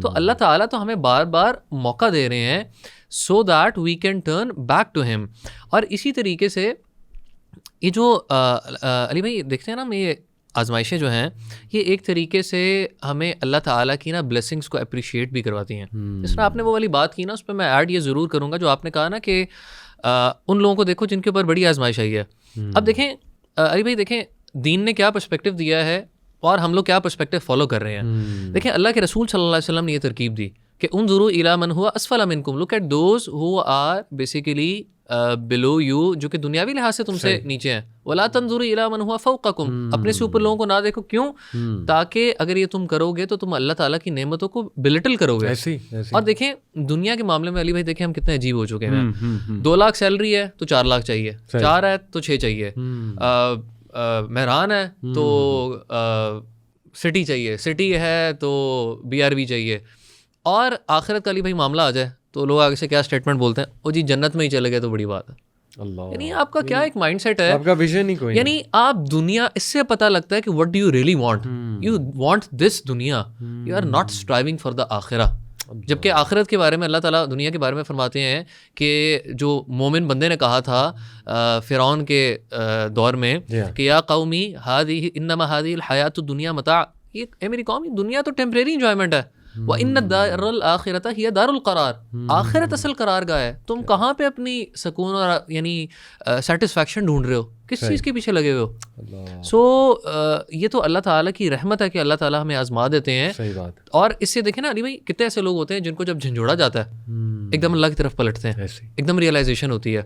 تو اللہ تعالیٰ تو ہمیں بار بار موقع دے رہے ہیں so that we can turn back to him. اور اسی طریقے سے یہ جو علی بھائی دیکھتے ہیں نا، یہ آزمائشیں جو ہیں یہ ایک طریقے سے ہمیں اللہ تعالیٰ کی نا بلیسنگس کو اپریشیٹ بھی کرواتی ہیں. جس طرح آپ نے وہ والی بات کی نا، اس پہ میں ایڈ یہ ضرور کروں گا جو آپ نے کہا نا کہ ان لوگوں کو دیکھو جن کے اوپر بڑی آزمائش آئی ہے. اب دیکھیں علی بھائی، دیکھیں دین نے کیا پرسپیکٹیو دیا ہے اور ہم لوگ کیا پرسپیکٹیو فالو کر رہے ہیں. دیکھیں اللہ کے رسول صلی اللہ علیہ وسلم نے یہ ترکیب دی کہ انظروا الی من هو اسفل منکم، look at those who are basically below you, جو کہ دنیاوی لحاظ سے تم سے نیچے ہیں. ولا تنظروا الی من هو فوقکم، اپنے سے اوپر لوگوں کو نہ دیکھو. کیوں؟ تاکہ اگر یہ تم کرو گے تو تم اللہ تعالیٰ کی نعمتوں کو بلٹل کرو گے. اور دیکھیں دنیا کے معاملے میں علی بھائی دیکھیں ہم کتنے عجیب ہو چکے ہیں. 2 لاکھ سیلری ہے تو 4 لاکھ چاہیے، 4 ہے تو 6 چاہیے، مہران ہے تو سٹی چاہیے، سٹی ہے تو BRB چاہیے. اور آخرت کا علی بھائی معاملہ آ جائے تو لوگ آگے سے کیا اسٹیٹمنٹ بولتے ہیں، وہ جی جنت میں ہی چلے گئے تو بڑی بات ہے. یعنی آپ کا کیا ایک مائنڈ سیٹ ہے، آپ کا ویژن ہی کوئی، یعنی آپ دنیا، اس سے پتہ لگتا ہے کہ what do you really want. You want this دنیا، you are not striving for the آخرہ. جبکہ آخرت کے بارے میں اللہ تعالیٰ دنیا کے بارے میں فرماتے ہیں کہ جو مومن بندے نے کہا تھا فرعون کے دور میں کہ یا قومی ہذہ انما ہذہ الحیات الدنیا متاع، یہ اے میری قوم، دنیا تو ٹیمپریری انجوائمنٹ ہے. وَإِنَّ الدَّارَ الْآخِرَةَ هِيَ دَارُ الْقَرَارِ، آخرت اصل قرار گاہ ہے. تم کہاں پہ اپنی سکون اور یعنی سیٹسفیکشن ڈھونڈ رہے ہو، کس چیز کے پیچھے لگے ہوئے ہو؟ سو یہ تو اللہ تعالیٰ کی رحمت ہے کہ اللہ تعالیٰ ہمیں آزما دیتے ہیں. اور اس سے دیکھیں نا علی بھائی، کتنے ایسے لوگ ہوتے ہیں جن کو جب جھنجھوڑا جاتا ہے ایک دم اللہ کی طرف پلٹتے ہیں، ایک دم ریئلائزیشن ہوتی ہے.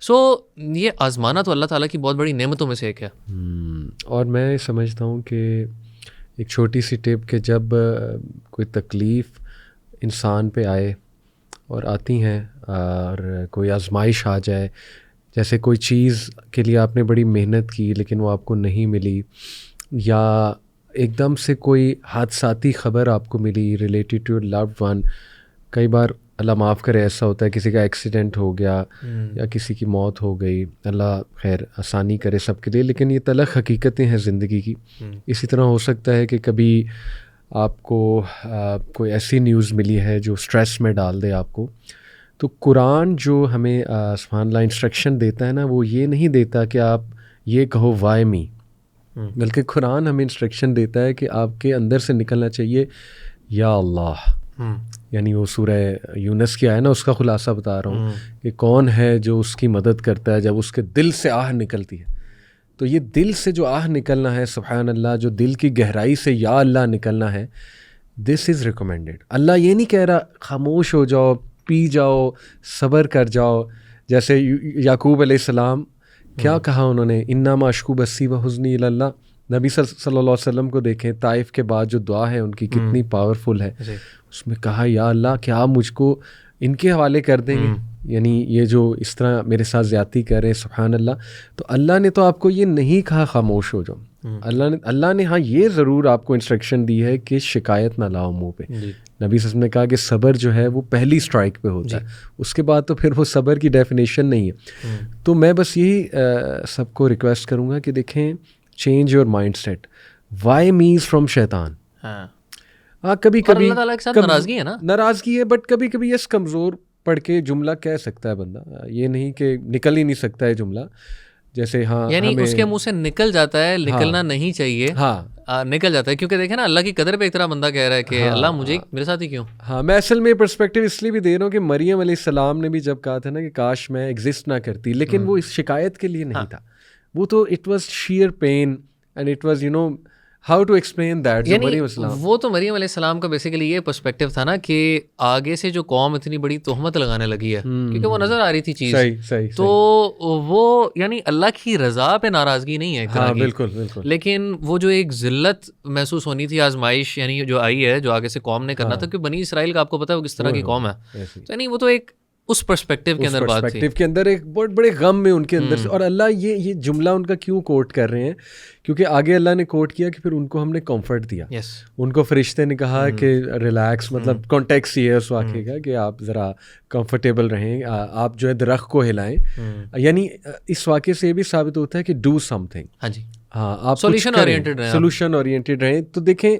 سو یہ آزمانا تو اللہ تعالیٰ کی بہت بڑی نعمتوں میں سے ایک ہے. اور میں سمجھتا ہوں کہ ایک چھوٹی سی ٹپ کہ جب کوئی تکلیف انسان پہ آئے اور آتی ہیں اور کوئی آزمائش آ جائے، جیسے کوئی چیز کے لیے آپ نے بڑی محنت کی لیکن وہ آپ کو نہیں ملی، یا ایک دم سے کوئی حادثاتی خبر آپ کو ملی ریلیٹڈ ٹو لوڈ ون. کئی بار اللہ معاف کرے ایسا ہوتا ہے کسی کا ایکسیڈنٹ ہو گیا یا کسی کی موت ہو گئی، اللہ خیر آسانی کرے سب کے لیے، لیکن یہ تلخ حقیقتیں ہیں زندگی کی. اسی طرح ہو سکتا ہے کہ کبھی آپ کو کوئی ایسی نیوز ملی ہے جو سٹریس میں ڈال دے آپ کو. تو قرآن جو ہمیں سبحان اللہ انسٹرکشن دیتا ہے نا، وہ یہ نہیں دیتا کہ آپ یہ کہو وائی می، بلکہ قرآن ہمیں انسٹرکشن دیتا ہے کہ آپ کے اندر سے نکلنا چاہیے یا اللہ. یعنی وہ سورہ یونس کی آیا نا، اس کا خلاصہ بتا رہا ہوں کہ کون ہے جو اس کی مدد کرتا ہے جب اس کے دل سے آہ نکلتی ہے. تو یہ دل سے جو آہ نکلنا ہے سبحان اللہ، جو دل کی گہرائی سے یا اللہ نکلنا ہے، دس از ریکمینڈیڈ. اللہ یہ نہیں کہہ رہا خاموش ہو جاؤ، پی جاؤ، صبر کر جاؤ. جیسے یعقوب علیہ السلام کیا کہا انہوں نے، انما اشکو بسی و حزنی الی اللہ. نبی صلی اللہ علیہ وسلم کو دیکھیں، طائف کے بعد جو دعا ہے ان کی کتنی پاورفل ہے. اس میں کہا یا اللہ کیا آپ مجھ کو ان کے حوالے کر دیں گے، یعنی یہ جو اس طرح میرے ساتھ زیادتی کر رہے ہیں سبحان اللہ. تو اللہ نے تو آپ کو یہ نہیں کہا خاموش ہو جاؤ. اللہ نے ہاں یہ ضرور آپ کو انسٹرکشن دی ہے کہ شکایت نہ لاؤ منہ پہ. نبی صلی اللہ علیہ وسلم نے کہا کہ صبر جو ہے وہ پہلی اسٹرائک پہ ہوتا ہے، اس کے بعد تو پھر وہ صبر کی ڈیفینیشن نہیں ہے. تو میں بس یہی سب کو ریکویسٹ کروں گا کہ دیکھیں change your mindset. Why maze from Shaitan. ہاں کبھی کبھی اللہ تعالیٰ کے ساتھ ناراضگی ہے نا، ناراضگی ہے، بٹ کبھی کبھی یس کمزور پڑھ کے جملہ کہہ سکتا ہے بندہ. یہ نہیں کہ نکل ہی نہیں سکتا ہے جملہ، جیسے ہاں یعنی اس کے منہ سے نکل جاتا ہے، نکلنا نہیں چاہیے، ہاں نکل جاتا ہے. کیونکہ دیکھیں نا اللہ کی قدر پہ ایک طرح بندہ کہہ رہا ہے کہ اللہ مجھے میرے ساتھ ہی کیوں. ہاں میں اصل میں پرسپیکٹیو اس لیے بھی دے رہا ہوں کہ مریم علیہ السلام نے بھی جب کہا تھا نا کہ کاش میں ایگزسٹ نہ کرتی، لیکن وہ اس شکایت کے لیے نہیں تھا، وہ تو it was sheer pain and it was how to explain that. وہ تو مریم علیہ السلام کا بیسیکلی یہ پرسپیکٹیو تھا نا کہ آگے سے جو قوم اتنی بڑی تہمت لگانے لگی ہے کیونکہ وہ نظر آ رہی تھی چیز، تو وہ یعنی اللہ کی رضا پہ ناراضگی نہیں ہے ایک طرح کی، بالکل، لیکن وہ جو ایک ذلت محسوس ہونی تھی، آزمائش یعنی جو آئی ہے جو آگے سے قوم نے کرنا تھا، کہ بنی اسرائیل کا آپ کو پتا ہے وہ کس طرح کی قوم ہے، تو یعنی وہ تو ایک اس پرسپیکٹیو کے اندر بات تھی، کے اندر ایک بہت بڑے غم میں ان کے اندر سے. اور اللہ یہ جملہ ان کا کیوں کوٹ کر رہے ہیں، کیونکہ آگے اللہ نے کوٹ کیا کہ پھر ان کو ہم نے کمفرٹ دیا. ان کو فرشتے نے کہا کہ ریلیکس، مطلب کانٹیکس یہ ہے اس واقعے کا کہ آپ ذرا کمفرٹیبل رہیں، آپ جو ہے درخت کو ہلائیں. یعنی اس واقعے سے یہ بھی ثابت ہوتا ہے کہ ڈو سم تھنگ. ہاں جی، ہاں آپ سولوشن اورینٹڈ رہیں, سولوشن اورینٹیڈ رہیں. تو دیکھیں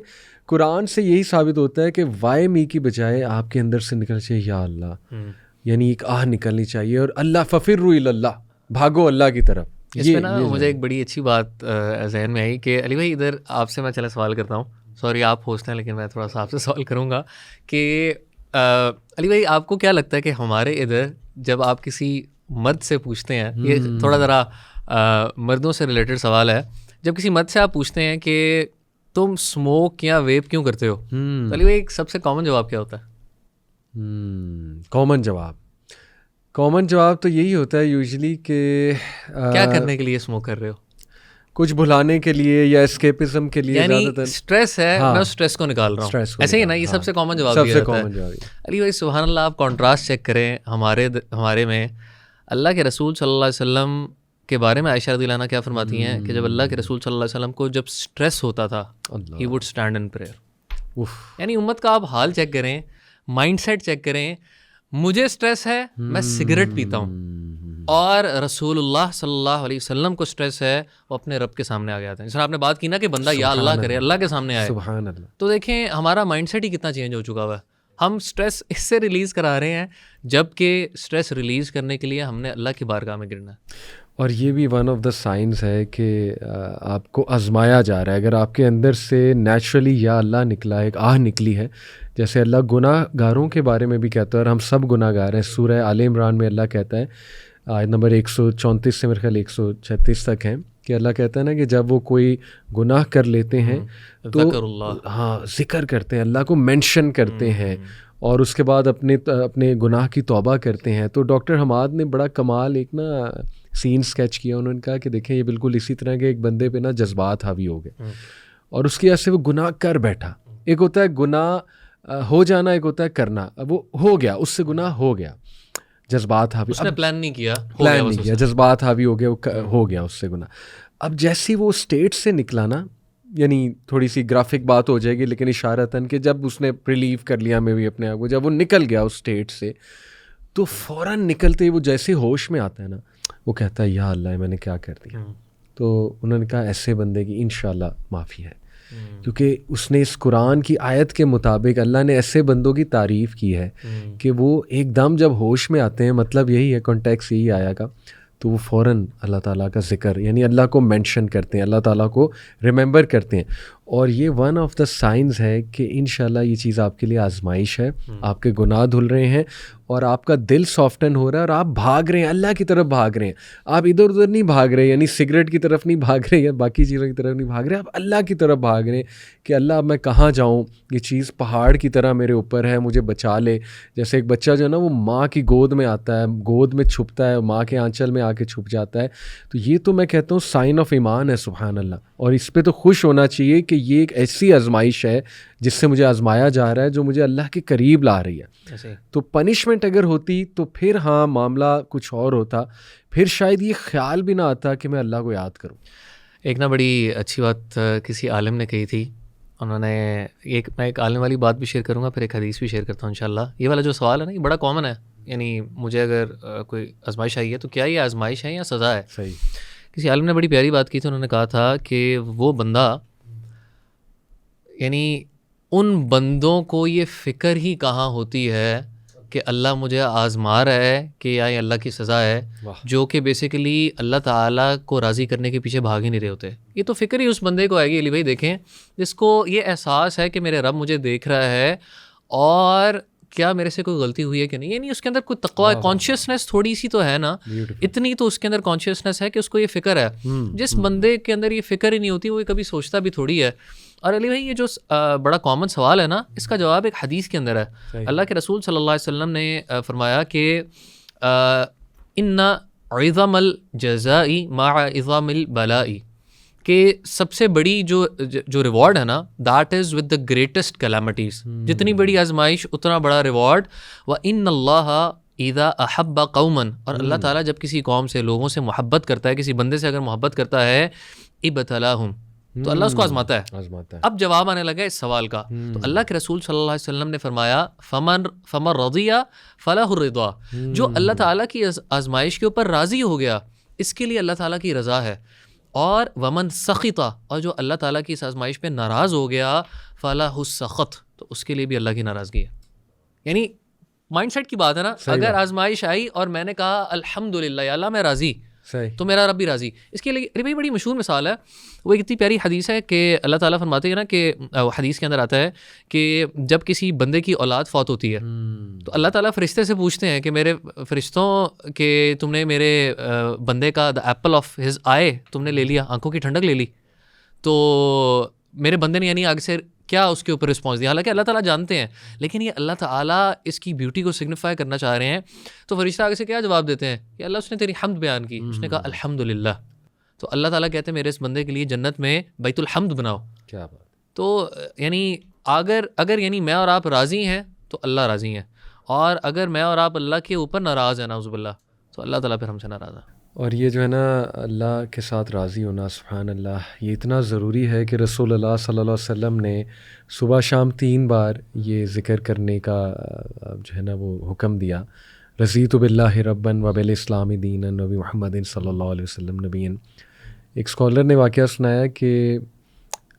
قرآن سے یہی ثابت ہوتا ہے کہ وائی می کی بجائے آپ کے اندر سے نکلنا چاہیے یا اللہ, یعنی ایک آہ نکلنی چاہیے, اور اللہ ففروا الی اللہ, بھاگو اللہ کی طرف. اس میں نا مجھے ایک بڑی اچھی بات ذہن میں آئی کہ علی بھائی ادھر آپ سے میں چلا سوال کرتا ہوں, سوری آپ ہوسٹ ہیں لیکن میں تھوڑا سا آپ سے سوال کروں گا کہ علی بھائی آپ کو کیا لگتا ہے کہ ہمارے ادھر جب آپ کسی مرد سے پوچھتے ہیں, یہ تھوڑا ذرا مردوں سے ریلیٹڈ سوال ہے, جب کسی مرد سے آپ پوچھتے ہیں کہ تم اسموک یا ویپ کیوں کرتے ہو, تو علی بھائی سب سے کامن جواب کیا ہوتا ہے؟ کامن جواب تو یہی ہوتا ہے یوزلی کہ کیا کرنے کے لیے اسموک کر رہے ہو, کچھ بھلانے کے لیے یا اسکیپزم کے لیے, یعنی اسٹریس ہے میں اس اسٹریس کو نکال رہا ہوں, ایسے ہی نا, یہ سب سے کامن جواب یہ ہوتا ہے. علی بھائی سبحان اللہ, آپ کانٹراسٹ چیک کریں ہمارے میں اللہ کے رسول صلی اللہ علیہ وسلم کے بارے میں عائشہ رضی اللہ عنہا کیا فرماتی ہیں کہ جب اللہ کے رسول صلی اللہ علیہ وسلم کو جب اسٹریس ہوتا تھا he would stand in prayer. یعنی امت کا آپ حال چیک کریں, مائنڈ سیٹ چیک کریں, مجھے اسٹریس ہے میں سگریٹ پیتا ہوں, اور رسول اللہ صلی اللہ علیہ وسلم کو اسٹریس ہے وہ اپنے رب کے سامنے آ گیا تھا. جس طرح آپ نے بات کی نا کہ بندہ یا اللہ کرے, اللہ کے سامنے آئے, تو دیکھیں ہمارا مائنڈ سیٹ ہی کتنا چینج ہو چکا ہوا ہے. ہم اسٹریس اس سے ریلیز کرا رہے ہیں جب کہ اسٹریس ریلیز کرنے کے لیے ہم نے اللہ کی بارگاہ میں گرنا ہے. اور یہ بھی ون آف دا سائنس ہے کہ آپ کو آزمایا جا رہا ہے. اگر آپ کے اندر سے نیچرلی یا اللہ نکلا ہے, ایک آہ نکلی ہے, جیسے اللہ گناہ گاروں کے بارے میں بھی کہتا ہے, اور ہم سب گناہ گار ہیں. سورہ آل عمران میں اللہ کہتا ہے, آیت نمبر 134 سے میرے خیال 136 تک ہیں, کہ اللہ کہتا ہے نا کہ جب وہ کوئی گناہ کر لیتے ہیں تو ہاں ذکر کرتے ہیں, اللہ کو مینشن کرتے ہیں, اور اس کے بعد اپنے گناہ کی توبہ کرتے ہیں. تو ڈاکٹر حماد نے بڑا کمال ایک نا سین اسکیچ کیا. انہوں نے کہا کہ دیکھیں یہ بالکل اسی طرح کے ایک بندے پہ نا جذبات حاوی ہو گئے, اور اس کی وجہ سے وہ گناہ کر بیٹھا. ایک ہوتا ہے گناہ ہو جانا, ایک ہوتا ہے کرنا. اب وہ ہو گیا, اس سے گناہ ہو گیا, جذبات حاوی, اس نے پلان نہیں کیا, جذبات حاوی ہو گیا, ہو گیا اس سے گناہ. اب جیسی وہ اسٹیٹ سے نکلا نا, یعنی تھوڑی سی گرافک بات ہو جائے گی لیکن اشارتاً کہ جب اس نے ریلیو کر لیا میں بھی اپنے آپ کو, جب وہ نکل گیا اس اسٹیٹ سے, تو فوراً نکلتے ہی وہ جیسے ہوش میں آتا ہے نا, وہ کہتا ہے یا اللہ میں نے کیا کر دیا. تو انہوں نے کہا ایسے بندے کی انشاءاللہ معافی ہے, کیونکہ اس نے اس قرآن کی آیت کے مطابق اللہ نے ایسے بندوں کی تعریف کی ہے کہ وہ ایک دم جب ہوش میں آتے ہیں, مطلب یہی ہے, کانٹیکس یہی آیا گا, تو وہ فوراً اللہ تعالیٰ کا ذکر, یعنی اللہ کو مینشن کرتے ہیں, اللہ تعالیٰ کو ریممبر کرتے ہیں. اور یہ ون آف دا سائنز ہے کہ انشاءاللہ یہ چیز آپ کے لیے آزمائش ہے, آپ کے گناہ دھل رہے ہیں, اور آپ کا دل سافٹن ہو رہا ہے, اور آپ بھاگ رہے ہیں, اللہ کی طرف بھاگ رہے ہیں. آپ ادھر ادھر نہیں بھاگ رہے, یعنی سگریٹ کی طرف نہیں بھاگ رہے یا باقی چیزوں کی طرف نہیں بھاگ رہے, آپ اللہ کی طرف بھاگ رہے ہیں کہ اللہ اب میں کہاں جاؤں, یہ چیز پہاڑ کی طرح میرے اوپر ہے, مجھے بچا لے. جیسے ایک بچہ جو ہے نا وہ ماں کی گود میں آتا ہے, گود میں چھپتا ہے, ماں کے آنچل میں آ کے چھپ جاتا ہے. تو یہ تو میں کہتا ہوں سائن آف ایمان ہے, سبحان اللہ. اور اس پہ تو خوش ہونا چاہیے کہ یہ ایک ایسی آزمائش ہے جس سے مجھے آزمایا جا رہا ہے, جو مجھے اللہ کے قریب لا رہی ہے. تو پنشمنٹ اگر ہوتی تو پھر ہاں معاملہ کچھ اور ہوتا, پھر شاید یہ خیال بھی نہ آتا کہ میں اللہ کو یاد کروں. ایک نا بڑی اچھی بات کسی عالم نے کہی تھی, انہوں نے میں ایک عالم والی بات بھی شیئر کروں گا, پھر ایک حدیث بھی شیئر کرتا ہوں انشاءاللہ. یہ والا جو سوال ہے نا یہ بڑا کامن ہے, یعنی مجھے اگر کوئی آزمائش آئی ہے تو کیا یہ آزمائش ہے یا سزا ہے. صحیح. کسی عالم نے بڑی پیاری بات کی تھی, انہوں نے کہا تھا کہ وہ بندہ, یعنی ان بندوں کو یہ فکر ہی کہاں ہوتی ہے کہ اللہ مجھے آزما رہا ہے کہ یا یہ اللہ کی سزا ہے, جو کہ بیسیکلی اللہ تعالیٰ کو راضی کرنے کے پیچھے بھاگ ہی نہیں رہے ہوتے. یہ تو فکر ہی اس بندے کو آئے گی علی بھائی, دیکھیں جس کو یہ احساس ہے کہ میرے رب مجھے دیکھ رہا ہے اور کیا میرے سے کوئی غلطی ہوئی ہے کہ نہیں, یعنی اس کے اندر کوئی تقویٰ, کانشیسنیس تھوڑی سی تو ہے نا, اتنی تو اس کے اندر کانشیسنیس ہے کہ اس کو یہ فکر ہے. جس بندے کے اندر یہ فکر ہی نہیں ہوتی وہ کبھی سوچتا بھی تھوڑی ہے. اور علی بھائی یہ جو بڑا کامن سوال ہے نا, اس کا جواب ایک حدیث کے اندر ہے. اللہ کے رسول صلی اللہ علیہ وسلم نے فرمایا کہ ان عظم الجزاء مع عظم البلاء, کہ سب سے بڑی جو ریوارڈ ہے نا, that is with the greatest calamities. جتنی بڑی آزمائش اتنا بڑا ریوارڈ. وَإِنَّ اللَّهَ اذا احب قوما, اور اللہ تعالیٰ جب کسی قوم سے, لوگوں سے محبت کرتا ہے, کسی بندے سے اگر محبت کرتا ہے, ابتلاہم, تو اللہ اس کو آزماتا ہے. اب جواب آنے لگا اس سوال کا, تو اللہ کے رسول صلی اللہ علیہ وسلم نے فرمایا فمن رضی فلہ الرضا, جو اللہ تعالیٰ کی آزمائش کے اوپر راضی ہو گیا اس کے لیے اللہ تعالیٰ کی رضا ہے. اور ومن سخطہ، اور جو اللہ تعالیٰ کی اس آزمائش پہ ناراض ہو گیا، فلاح السخط، تو اس کے لیے بھی اللہ کی ناراضگی ہے. یعنی مائنڈ سیٹ کی بات ہے نا. اگر آزمائش آئی اور میں نے کہا الحمدللہ یا اللہ میں راضی، تو میرا رب بھی راضی. اس کے لیے بھائی بڑی مشہور مثال ہے، وہ ایک اتنی پیاری حدیث ہے کہ اللہ تعالیٰ فرماتے ہیں نا کہ حدیث کے اندر آتا ہے کہ جب کسی بندے کی اولاد فوت ہوتی ہے تو اللہ تعالیٰ فرشتے سے پوچھتے ہیں کہ میرے فرشتوں کہ تم نے میرے بندے کا دا ایپل آف ہز آئے تم نے لے لیا، آنکھوں کی ٹھنڈک لے لی. تو میرے بندے نے یعنی آگے سے کیا اس کے اوپر رسپانس دیا، حالانکہ اللہ تعالیٰ جانتے ہیں، لیکن یہ اللہ تعالیٰ اس کی بیوٹی کو سگنیفائی کرنا چاہ رہے ہیں. تو فرشتہ آگے سے کیا جواب دیتے ہیں کہ اللہ اس نے تیری حمد بیان کی، اس نے کہا الحمدللہ. تو اللہ تعالیٰ کہتے ہیں میرے اس بندے کے لیے جنت میں بیت الحمد بناؤ. کیا بات. تو یعنی اگر یعنی میں اور آپ راضی ہیں تو اللہ راضی ہیں، اور اگر میں اور آپ اللہ کے اوپر ناراض ہیں نعوذ باللہ تو اللہ تعالیٰ پھر ہم سے ناراض ہے. اور یہ جو ہے نا اللہ کے ساتھ راضی ہونا، سبحان اللہ، یہ اتنا ضروری ہے کہ رسول اللہ صلی اللہ علیہ وسلم نے صبح شام 3 بار یہ ذکر کرنے کا جو ہے نا وہ حکم دیا. رضیت باللہ ربًا وبالاسلام دینا نبی محمد صلی اللہ علیہ وسلم نبیًا. ایک اسکالر نے واقعہ سنایا کہ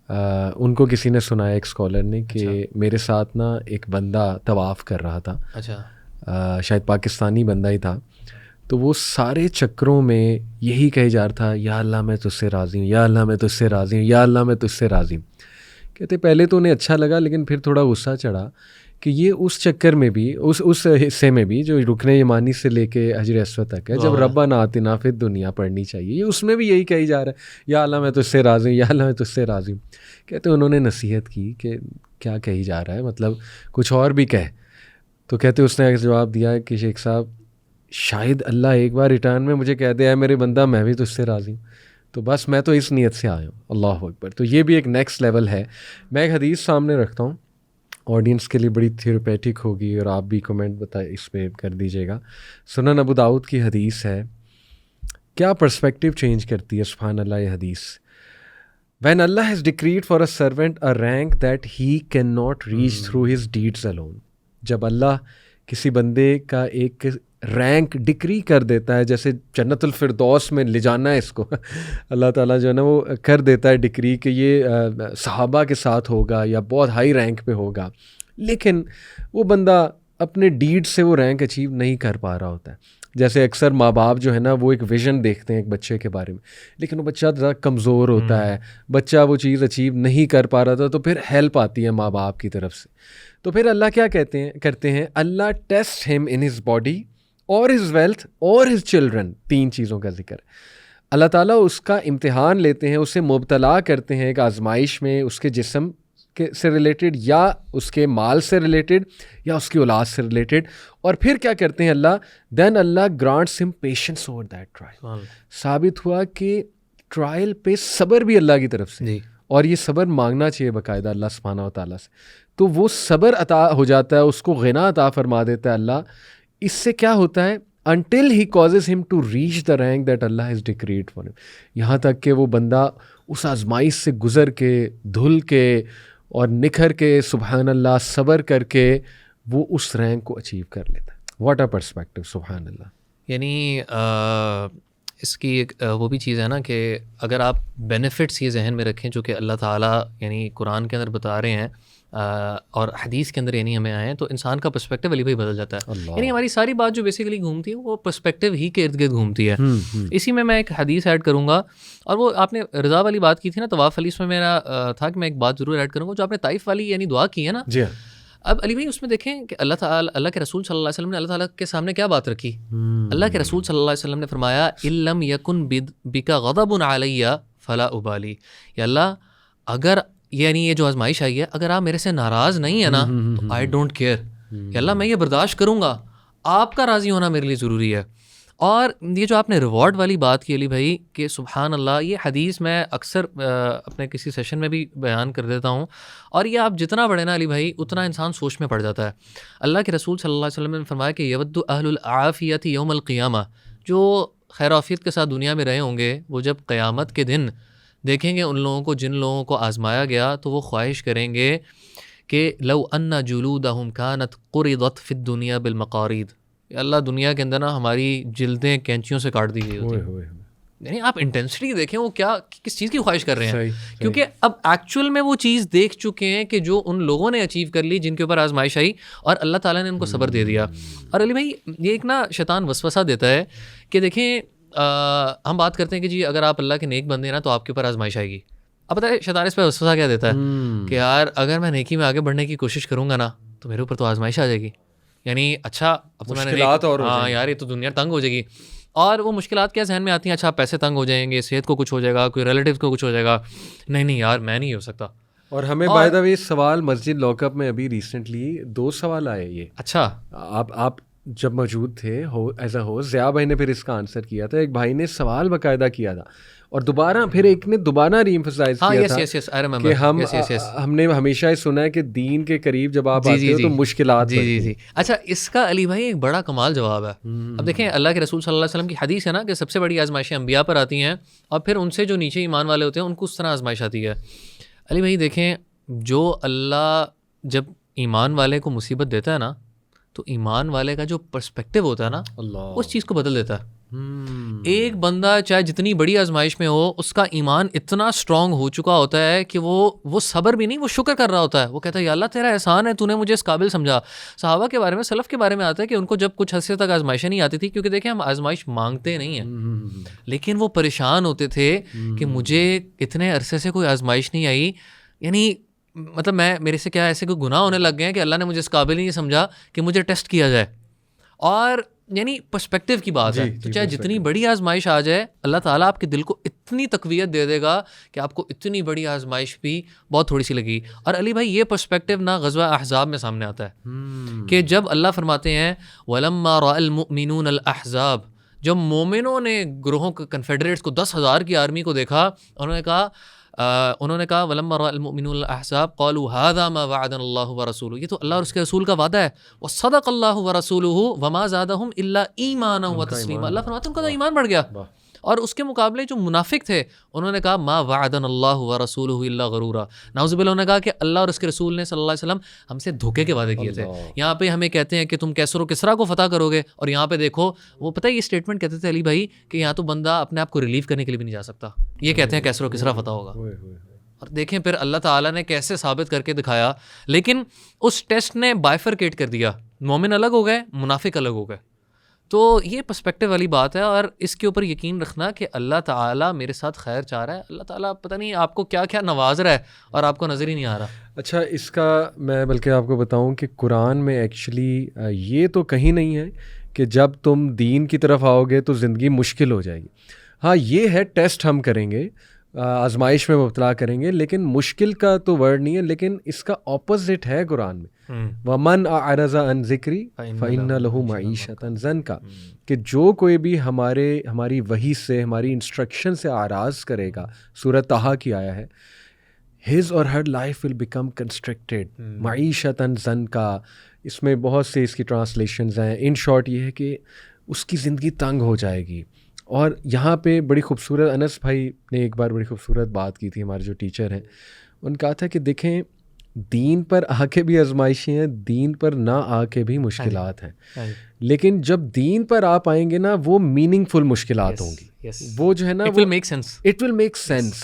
ان کو کسی نے سنایا، ایک اسکالر نے، کہ میرے ساتھ نا ایک بندہ طواف کر رہا تھا. شاید پاکستانی بندہ ہی تھا. تو وہ سارے چکروں میں یہی کہے جا رہا تھا یا اللہ میں تجھ سے راضی ہوں، یا اللہ میں تجھ سے راضی ہوں، یا اللہ میں تجھ سے راضی ہوں. کہتے پہلے تو انہیں اچھا لگا، لیکن پھر تھوڑا غصہ چڑھا کہ یہ اس چکر میں بھی اس حصے میں بھی جو رکن یمانی سے لے کے حجر اسود تک ہے، جب ربنا آتنا فی الدنیا پڑھنی چاہیے، یہ اس میں بھی یہی کہی جا رہا ہے یا اللہ میں تجھ سے راضی ہوں، یا اللہ میں تجھ سے راضی ہوں. کہتے انہوں نے نصیحت کی کہ کیا کہی جا رہا ہے، مطلب کچھ اور بھی کہے. تو کہتے اس نے جواب دیا کہ شیخ صاحب شاید اللہ ایک بار ریٹرن میں مجھے کہہ دے اے میرے بندہ میں بھی تجھ سے راضی ہوں، تو بس میں تو اس نیت سے آیا ہوں. اللہ اکبر. تو یہ بھی ایک نیکسٹ لیول ہے. میں ایک حدیث سامنے رکھتا ہوں، آڈینس کے لیے بڑی تھیوریپیٹک ہوگی اور آپ بھی کمنٹ بتائیں اس پہ کر دیجیے گا. سنن ابو داؤد کی حدیث ہے. کیا پرسپیکٹیو چینج کرتی ہے سبحان اللہ یہ حدیث. When Allah has decreed for a servant a rank that he cannot reach through his deeds alone. جب اللہ کسی بندے کا ایک رینک ڈکری کر دیتا ہے، جیسے جنت الفردوس میں لے جانا ہے اس کو، اللہ تعالیٰ جو ہے نا وہ کر دیتا ہے ڈکری کہ یہ صحابہ کے ساتھ ہوگا یا بہت ہائی رینک پہ ہوگا، لیکن وہ بندہ اپنے ڈیڈ سے وہ رینک اچیو نہیں کر پا رہا ہوتا ہے. جیسے اکثر ماں باپ جو ہے نا وہ ایک ویژن دیکھتے ہیں ایک بچے کے بارے میں، لیکن وہ بچہ ذرا کمزور ہوتا ہے، بچہ وہ چیز اچیو نہیں کر پا رہا تھا، تو پھر ہیلپ آتی ہے ماں باپ کی طرف سے. تو پھر اللہ کیا کرتے ہیں اللہ ٹیسٹ ہم ان ہز باڈی اور ہز ویلتھ اور ہز چلڈرن. 3 چیزوں کا ذکر ہے. اللہ تعالیٰ اس کا امتحان لیتے ہیں، اسے مبتلا کرتے ہیں ایک آزمائش میں، اس کے جسم سے ریلیٹڈ یا اس کے مال سے ریلیٹڈ یا اس کی اولاد سے ریلیٹڈ. اور پھر کیا کرتے ہیں اللہ، دین اللہ گرانٹس ہم پیشنس اوور دیٹ ٹرائل. ثابت ہوا کہ ٹرائل پہ صبر بھی اللہ کی طرف سے، اور یہ صبر مانگنا چاہیے باقاعدہ اللہ سبحانہ و تعالیٰ سے. تو وہ صبر عطا ہو جاتا ہے، اس کو غنا عطا فرما دیتا ہے اللہ. اس سے کیا ہوتا ہے، until he causes him to reach the rank that Allah has decreed for him. یہاں تک کہ وہ بندہ اس آزمائش سے گزر کے دھل کے اور نکھر کے سبحان اللہ صبر کر کے وہ اس رینک کو اچیو کر لیتا ہے. واٹ اے پرسپیکٹیو سبحان اللہ. یعنی اس کی ایک وہ بھی چیز ہے نا کہ اگر آپ بینیفٹس یہ ذہن میں رکھیں جو کہ اللہ تعالیٰ یعنی قرآن کے اندر بتا رہے ہیں اور حدیث کے اندر یعنی ہمیں آئے ہیں، تو انسان کا پرسپیکٹیو علی بھائی بدل جاتا ہے. یعنی ہماری ساری بات جو بیسیکلی گھومتی ہے وہ پرسپیکٹیو ہی کے ارد گرد گھومتی ہے. اسی میں ایک حدیث ایڈ کروں گا، اور وہ آپ نے رضا والی بات کی تھی نا طواف علی، اس میں میرا تھا کہ میں ایک بات ضرور ایڈ کروں گا جو آپ نے طائف والی یعنی دعا کی ہے نا. جی اب علی بھائی اس میں دیکھیں کہ اللہ کے رسول صلی اللہ علیہ وسلم نے اللہ تعالیٰ کے سامنے کیا بات رکھی. اللہ کے رسول صلی اللہ علیہ وسلم نے فرمایا اِلَّمْ يَكُنْ بِكَ غَضَبٌ عَلَيَّ فَلَا أُبَالِي. یا اللہ اگر یعنی یہ جو آزمائش آئی ہے اگر آپ میرے سے ناراض نہیں ہے نا تو آئی ڈونٹ کیئر. یا اللہ میں یہ برداشت کروں گا، آپ کا راضی ہونا میرے لیے ضروری ہے. اور یہ جو آپ نے ریوارڈ والی بات کی علی بھائی کہ سبحان اللہ، یہ حدیث میں اکثر اپنے کسی سیشن میں بھی بیان کر دیتا ہوں، اور یہ آپ جتنا بڑھے نا علی بھائی اتنا انسان سوچ میں پڑ جاتا ہے. اللہ کے رسول صلی اللہ علیہ وسلم نے فرمایا کہ یود اہل العافیت یوم القیامہ، جو خیر عافیت کے ساتھ دنیا میں رہے ہوں گے وہ جب قیامت کے دن دیکھیں گے ان لوگوں کو جن لوگوں کو آزمایا گیا، تو وہ خواہش کریں گے کہ لو ان جلودہم کانت قرضت فی الدنیا بالمقارید. اللہ دنیا کے اندر نا ہماری جلدیں کینچیوں سے کاٹ دی گئی ہوتی. یعنی آپ انٹینسٹی دیکھیں وہ کیا کس چیز کی خواہش کر رہے ہیں. صحیح. کیونکہ اب ایکچوئل میں وہ چیز دیکھ چکے ہیں کہ جو ان لوگوں نے اچیو کر لی جن کے اوپر آزمائش آئی, اور اللہ تعالیٰ نے ان کو صبر دے دیا. اور علی بھائی یہ ایک نا شیطان وسوسہ دیتا ہے کہ دیکھیں ہم بات کرتے ہیں کہ جی اگر آپ اللہ کے نیک بندے ہیں نا تو آپ کے اوپر آزمائش آئے گی. اب پتہ ہے شیطان اس پہ وسوسہ کیا دیتا ہے کہ یار اگر میں نیکی میں آگے بڑھنے کی کوشش کروں گا نا تو میرے اوپر تو آزمائش آ جائے گی. یعنی اچھا اب تو میں نے ہاں یار یہ تو دنیا تنگ ہو جائے گی. اور وہ مشکلات کیا ذہن میں آتی ہیں, اچھا پیسے تنگ ہو جائیں گے, صحت کو کچھ ہو جائے گا, کوئی ریلیٹیو کو کچھ ہو جائے گا, نہیں یار میں نہیں ہو سکتا. اور ہمیں بائی دا وے سوال مسجد لاک اپ میں ابھی ریسنٹلی 2 سوال آئے. یہ اچھا آپ جب موجود تھے ایز اے ہوسٹ, ضیاء بھائی نے پھر اس کا آنسر کیا تھا, ایک بھائی نے سوال باقاعدہ کیا تھا, اور دوبارہ پھر ایک نے دوبارہ ری ایمفسائز کیا تھا کہ ہم نے ہمیشہ یہ سنا ہے کہ دین کے قریب جب آپ آتے ہو تو مشکلات. جی. اچھا اس کا علی بھائی ایک بڑا کمال جواب ہے. اب دیکھیں اللہ کے رسول صلی اللہ علیہ وسلم کی حدیث ہے نا کہ سب سے بڑی آزمائشیں انبیاء پر آتی ہیں, اور پھر ان سے جو نیچے ایمان والے ہوتے ہیں ان کو اس طرح آزمائش آتی ہے. علی بھائی دیکھیں جو اللہ جب ایمان والے کو مصیبت دیتا ہے نا تو ایمان والے کا جو پرسپیکٹیو ہوتا ہے نا اس چیز کو بدل دیتا ہے. ایک بندہ چاہے جتنی بڑی آزمائش میں ہو اس کا ایمان اتنا اسٹرانگ ہو چکا ہوتا ہے کہ وہ صبر بھی نہیں, وہ شکر کر رہا ہوتا ہے. وہ کہتا ہے یا اللہ تیرا احسان ہے, تو نے مجھے اس قابل سمجھا. صحابہ کے بارے میں سلف کے بارے میں آتا ہے کہ ان کو جب کچھ حد تک آزمائشیں نہیں آتی تھی, کیونکہ دیکھیں ہم آزمائش مانگتے نہیں ہیں, لیکن وہ پریشان ہوتے تھے کہ مجھے اتنے عرصے سے کوئی آزمائش نہیں آئی, یعنی مطلب میرے سے کیا ایسے کوئی گناہ ہونے لگ گئے ہیں کہ اللہ نے مجھے اس قابل نہیں سمجھا کہ مجھے ٹیسٹ کیا جائے. اور یعنی پرسپیکٹیو کی بات ہے, تو چاہے جتنی بڑی آزمائش آ جائے اللہ تعالیٰ آپ کے دل کو اتنی تقویت دے دے گا کہ آپ کو اتنی بڑی آزمائش بھی بہت تھوڑی سی لگی. اور علی بھائی یہ پرسپیکٹیو نا غزوہ احزاب میں سامنے آتا ہے کہ جب اللہ فرماتے ہیں وَلَمَّا رَأَى الْمُؤْمِنُونَ الْأَحْزَابَ, جب مومنوں نے گروہوں کنفیڈریٹس کو 10,000 کی آرمی کو دیکھا, انہوں نے کہا وَلَمَّا رَأَى الْمُؤْمِنُونَ الْأَحْزَابَ قَالُوا هَذَا مَا وَعَدَنَا اللَّهُ وَرَسُولُهُ, یہ تو اللہ اور اس کے رسول کا وعدہ ہے. وَصَدَقَ اللَّهُ وَرَسُولُهُ وَمَا زَادَهُمْ إِلَّا إِيمَانًا وَتَسْلِيمًا. اللہ فرماتے ہیں ان کا تو ایمان بڑھ گیا. اور اس کے مقابلے جو منافق تھے انہوں نے کہا ما وعدنا اللہ ورسولہ الا غرورا. نعوذ باللہ, انہوں نے کہا کہ اللہ اور اس کے رسول نے صلی اللہ علیہ وسلم ہم سے دھوکے کے وعدے کیے تھے. یہاں پہ ہمیں کہتے ہیں کہ تم کیسر و کسرا کو فتح کرو گے, اور یہاں پہ دیکھو وہ پتہ ہے یہ اسٹیٹمنٹ کہتے تھے علی بھائی کہ یہاں تو بندہ اپنے آپ کو ریلیو کرنے کے لیے بھی نہیں جا سکتا, یہ کہتے ہیں کیسر و کسرا فتح ہوگا. اور دیکھیں پھر اللہ تعالیٰ نے کیسے ثابت کر کے دکھایا. لیکن اس ٹیسٹ نے بائفرکیٹ کر دیا, مومن الگ ہو گئے, منافق الگ ہو گئے. تو یہ پرسپیکٹیو والی بات ہے, اور اس کے اوپر یقین رکھنا کہ اللہ تعالیٰ میرے ساتھ خیر چاہ رہا ہے. اللہ تعالیٰ پتہ نہیں آپ کو کیا کیا نواز رہا ہے اور آپ کو نظر ہی نہیں آ رہا. اچھا اس کا میں بلکہ آپ کو بتاؤں کہ قرآن میں ایکچولی یہ تو کہیں نہیں ہے کہ جب تم دین کی طرف آؤ گے تو زندگی مشکل ہو جائے گی. ہاں یہ ہے ٹیسٹ ہم کریں گے, آزمائش میں مبتلا کریں گے, لیکن مشکل کا تو ورڈ نہیں ہے. لیکن اس کا اپوزٹ ہے قرآن میں, وَمَنْ أَعْرَضَ عَنْ ذِكْرِي فَإِنَّ لَهُ مَعِيشَةً ضَنْكَ, کہ جو کوئی بھی ہماری وحی سے, ہماری انسٹرکشن سے اعراض کرے گا, سورۃ طٰہٰ کی آیا ہے, his or her life will become constricted معیشتاً ضنکا. اس میں بہت سے اس کی ٹرانسلیشنز ہیں. ان شارٹ یہ ہے کہ اس کی زندگی تنگ ہو جائے گی. اور یہاں پہ بڑی خوبصورت انس بھائی نے ایک بار بڑی خوبصورت بات کی تھی, ہمارے جو ٹیچر ہیں, ان کہا تھا کہ دیکھیں دین پر آ کے بھی آزمائشیں ہیں, دین پر نہ آ کے بھی مشکلات ہیں, لیکن جب دین پر آپ آئیں گے نا وہ میننگ فل مشکلات ہوں گی. وہ جو ہے نا اٹ ول میک سینس,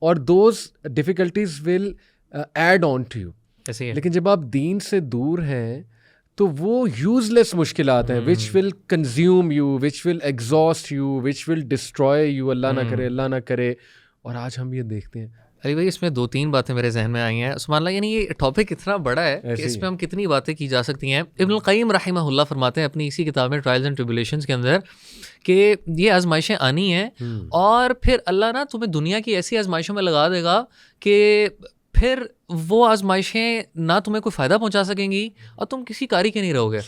اور those difficulties will add on to you. لیکن جب آپ دین سے دور ہیں تو وہ یوز لیس مشکلات ہیں, which will consume you, which will exhaust you, which will destroy you. اللہ نہ کرے. اور آج ہم یہ دیکھتے ہیں. علی بھائی اس میں 2-3 باتیں میرے ذہن میں آئی ہیں سبحان اللہ, یعنی یہ ٹاپک اتنا بڑا ہے کہ اس پہ ہم کتنی باتیں کی جا سکتی ہیں. ابن القیم رحمہ اللہ فرماتے ہیں اپنی اسی کتاب میں ٹرائلز اینڈ ٹریبولیشنز کے اندر کہ یہ آزمائشیں آنی ہیں, اور پھر اللہ نا تمہیں دنیا کی ایسی آزمائشوں میں لگا دے گا کہ پھر وہ آزمائشیں نہ تمہیں کوئی فائدہ پہنچا سکیں گی اور تم کسی کاری کے نہیں رہو گے.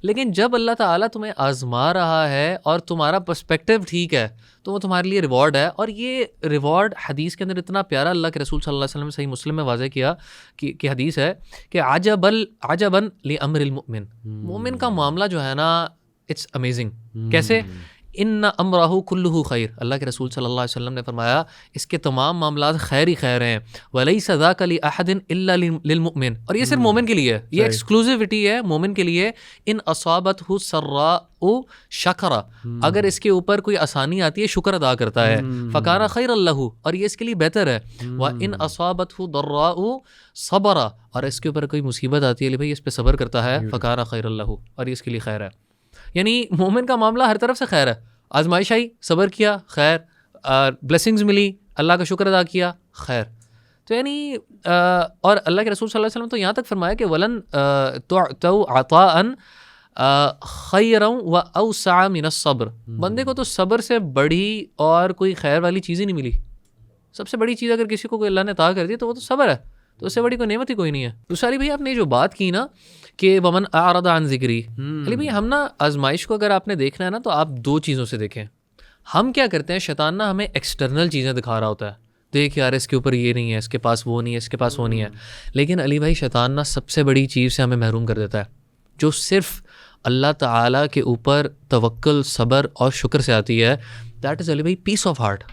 لیکن جب اللہ تعالیٰ تمہیں آزما رہا ہے اور تمہارا پرسپیکٹیو ٹھیک ہے تو وہ تمہارے لیے ریوارڈ ہے. اور یہ ریوارڈ حدیث کے اندر اتنا پیارا اللہ کے رسول صلی اللہ علیہ وسلم صحیح مسلم میں واضح کیا کہ حدیث ہے کہ عجباً لامر المؤمن, مومن کا معاملہ جو ہے نا اٹس امیزنگ. کیسے؟ ان امرہ کلہ خیر، اللہ کے رسول صلی اللہ علیہ وسلم نے فرمایا اس کے تمام معاملات خیر ہی خیر ہیں. ولیس ذاک لأحد الا للمؤمن، اور یہ صرف مومن کے لیے ہے، یہ ایکسکلوزیوٹی ہے مومن کے لیے. ان اصابتہ سراء شکر، اگر اس کے اوپر کوئی آسانی آتی ہے شکر ادا کرتا ہے. فکان خیر لہ، اور یہ اس کے لیے بہتر ہے. وان اصابتہ ضراء صبر، اور اس کے اوپر کوئی مصیبت آتی ہے بھائی اس پہ صبر کرتا ہے. فکان خیر لہ، اور یہ اس کے لیے خیر ہے. یعنی مومن کا معاملہ ہر طرف سے خیر ہے. آزمائش آئی، صبر کیا، خیر. بلیسنگز ملی، اللہ کا شکر ادا کیا، خیر. تو یعنی اور اللہ کے رسول صلی اللہ علیہ وسلم تو یہاں تک فرمایا کہ ولن تعطوا عطاء خیرا و اوسع من الصبر، بندے کو تو صبر سے بڑی اور کوئی خیر والی چیز ہی نہیں ملی. سب سے بڑی چیز اگر کسی کو کوئی اللہ نے عطا کر دی تو وہ تو صبر ہے، تو اس سے بڑی کوئی نعمت ہی کوئی نہیں ہے. دوسری بھائی آپ نے جو بات کی نا کہ ومن اعرض عن ذکری، علی بھائی ہم نا آزمائش کو اگر آپ نے دیکھنا ہے نا تو آپ دو چیزوں سے دیکھیں. ہم کیا کرتے ہیں، شیطان نا ہمیں ایکسٹرنل چیزیں دکھا رہا ہوتا ہے، دیکھ یار اس کے اوپر یہ نہیں ہے، اس کے پاس وہ نہیں ہے، اس کے پاس وہ نہیں ہے. لیکن علی بھائی شیطان نا سب سے بڑی چیز سے ہمیں محروم کر دیتا ہے جو صرف اللہ تعالیٰ کے اوپر توکل، صبر اور شکر سے آتی ہے. دیٹ از علی بھائی پیس آف ہارٹ.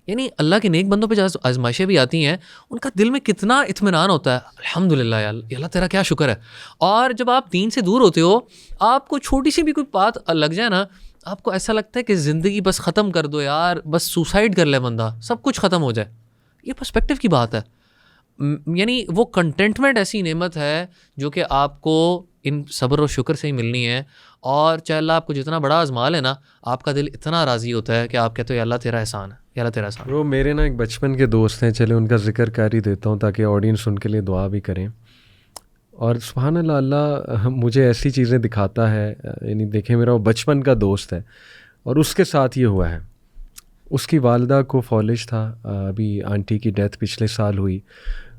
یعنی اللہ کے نیک بندوں پہ جو آزمائشیں بھی آتی ہیں ان کا دل میں کتنا اطمینان ہوتا ہے، الحمدللہ یا اللہ تیرا کیا شکر ہے. اور جب آپ دین سے دور ہوتے ہو، آپ کو چھوٹی سی بھی کوئی بات لگ جائے نا، آپ کو ایسا لگتا ہے کہ زندگی بس ختم کر دو یار، بس سوسائڈ کر لے بندہ، سب کچھ ختم ہو جائے. یہ پرسپیکٹیو کی بات ہے. یعنی وہ کنٹینٹمنٹ ایسی نعمت ہے جو کہ آپ کو ان صبر و شکر سے ہی ملنی ہے. اور چاہے اللہ آپ کو جتنا بڑا آزما لے نا، آپ کا دل اتنا راضی ہوتا ہے کہ آپ کہتے ہو یا اللہ تیرا احسان ہے، یا اللہ تیرا احسان. وہ میرے نا ایک بچپن کے دوست ہیں، چلے ان کا ذکر کر ہی دیتا ہوں تاکہ آڈینس ان کے لیے دعا بھی کریں. اور سبحان اللہ، اللہ مجھے ایسی چیزیں دکھاتا ہے. یعنی دیکھیں میرا وہ بچپن کا دوست ہے اور اس کے ساتھ یہ ہوا ہے. اس کی والدہ کو فالج تھا، ابھی آنٹی کی ڈیتھ پچھلے سال ہوئی.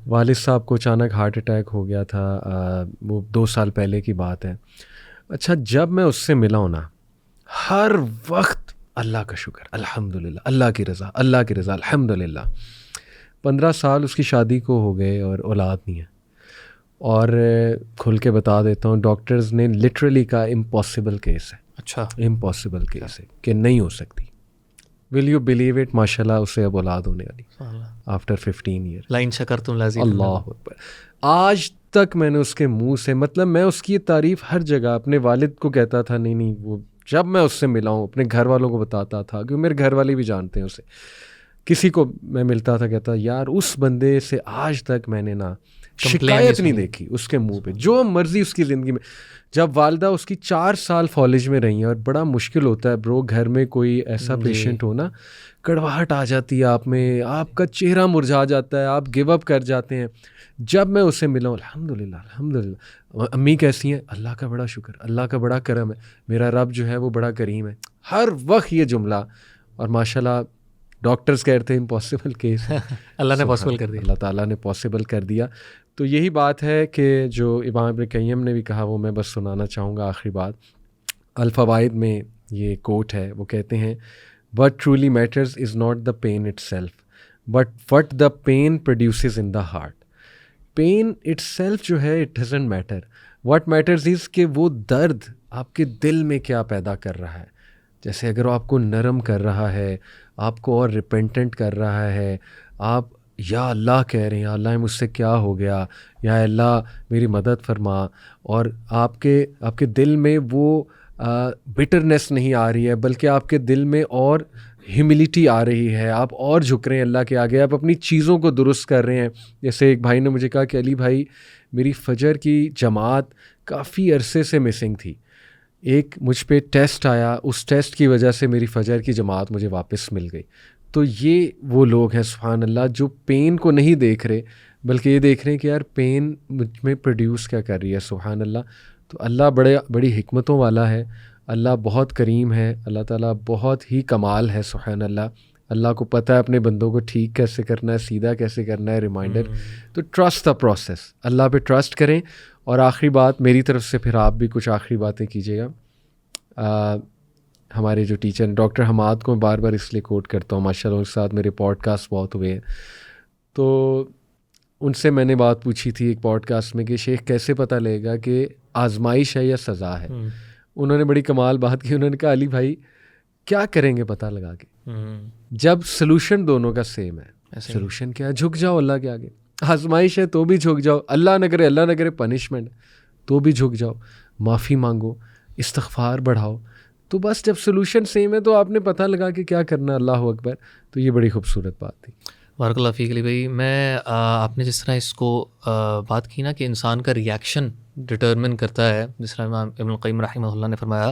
والد صاحب کو اچانک ہارٹ اٹیک ہو گیا تھا، وہ 2 سال پہلے کی بات ہے. اچھا جب میں اس سے ملا ہوں نا، ہر وقت اللہ کا شکر، الحمدللہ، اللہ کی رضا، اللہ کی رضا، الحمدللہ. 15 سال اس کی شادی کو ہو گئے اور اولاد نہیں ہے. اور کھل کے بتا دیتا ہوں، ڈاکٹرز نے لٹرلی کہا امپاسبل کیس ہے. اچھا، امپاسبل کیس ہے کہ نہیں ہو سکتی. ول یو بلیو اٹ، ماشاء اللہ اسے اب اولاد ہونے والی آفٹر 15 ایئر. لائن شکرتم لازم. اللہ اکبر. آج تک میں نے اس کے منہ سے، مطلب میں اس کی تعریف ہر جگہ اپنے والد کو کہتا تھا، نہیں وہ جب میں اس سے ملا ہوں اپنے گھر والوں کو بتاتا تھا، کیونکہ میرے گھر والے بھی جانتے ہیں اسے. کسی کو میں ملتا تھا کہتا یار اس بندے سے آج تک میں نے نا شکایت نہیں دیکھی اس کے منہ پہ، جو مرضی اس کی زندگی میں. جب والدہ اس کی 4 سال فالج میں رہی ہیں، اور بڑا مشکل ہوتا ہے برو گھر میں کوئی ایسا پیشنٹ ہو نا، کڑواہٹ آ جاتی ہے آپ میں، آپ کا چہرہ مرجھا جاتا ہے، آپ گیو اپ کر جاتے ہیں. جب میں اسے ملا ہوں الحمدللہ الحمدللہ. امی کیسی ہیں؟ اللہ کا بڑا شکر، اللہ کا بڑا کرم ہے، میرا رب جو ہے وہ بڑا کریم ہے. ہر وقت یہ جملہ. اور ماشاءاللہ ڈاکٹرز کہتے ہیں امپاسبل کیس اللہ نے پاسبل کر دیا، اللہ تعالیٰ نے پاسبل کر دیا. تو یہی بات ہے کہ جو امام ابن قیم نے بھی کہا، وہ میں بس سنانا چاہوں گا آخری بات. الفوائد میں یہ کوٹ ہے، وہ کہتے ہیں what truly matters is not the pain itself but what the pain produces in the heart. Pain itself جو ہے it doesn't matter. what matters is کہ وہ درد آپ کے دل میں کیا پیدا کر رہا ہے. جیسے اگر وہ آپ کو نرم کر رہا ہے، آپ کو اور ریپینٹنٹ کر رہا ہے، آپ یا اللہ کہہ رہے ہیں، یا اللہ مجھ سے کیا ہو گیا، یا اللہ میری مدد فرما، اور آپ کے دل میں وہ بٹرنس نہیں آ رہی ہے، بلکہ آپ کے دل میں اور ہیوملٹی آ رہی ہے، آپ اور جھک رہے ہیں اللہ کے آگے، آپ اپنی چیزوں کو درست کر رہے ہیں. جیسے ایک بھائی نے مجھے کہا کہ علی بھائی میری فجر کی جماعت کافی عرصے سے مسنگ تھی، ایک مجھ پہ ٹیسٹ آیا، اس ٹیسٹ کی وجہ سے میری فجر کی جماعت مجھے واپس مل گئی. تو یہ وہ لوگ ہیں سبحان اللہ جو پین کو نہیں دیکھ رہے، بلکہ یہ دیکھ رہے ہیں کہ یار پین مجھ میں پروڈیوس کیا کر رہی ہے. سبحان اللہ. تو اللہ بڑی حکمتوں والا ہے، اللہ بہت کریم ہے، اللہ تعالیٰ بہت ہی کمال ہے. سبحان اللہ. اللہ کو پتہ ہے اپنے بندوں کو ٹھیک کیسے کرنا ہے، سیدھا کیسے کرنا ہے. ریمائنڈر. تو ٹرسٹ دا پروسیس، اللہ پہ ٹرسٹ کریں. اور آخری بات میری طرف سے، پھر آپ بھی کچھ آخری باتیں کیجیے گا. ہمارے جو ٹیچر ڈاکٹر حماد کو میں بار بار اس لیے کوٹ کرتا ہوں، ماشاء اللہ ان کے ساتھ میرے پوڈ کاسٹ بہت ہوئے ہیں. تو ان سے میں نے بات پوچھی تھی ایک پوڈ کاسٹ میں کہ شیخ کیسے پتہ لگے گا کہ آزمائش ہے یا سزا ہے. انہوں نے بڑی کمال بات کی، انہوں نے کہا علی بھائی کیا کریں گے پتہ لگا کے؟ جب سلوشن دونوں کا سیم ہے. سلوشن کیا ہے؟ جھک جاؤ اللہ کے آگے. آزمائش ہے تو بھی جھک جاؤ, اللہ نہ کرے پنشمنٹ تو بھی جھک جاؤ, معافی مانگو, استغفار بڑھاؤ. تو بس جب سلوشن سیم ہے تو آپ نے پتہ لگا کہ کیا کرنا. اللہ اکبر. تو یہ بڑی خوبصورت بات تھی. بارک اللہ فیک علی بھائی. میں آپ نے جس طرح اس کو بات کی نا کہ انسان کا ریئیکشن ڈٹرمن کرتا ہے, جس طرح امام ابن القیم رحمہ اللہ نے فرمایا,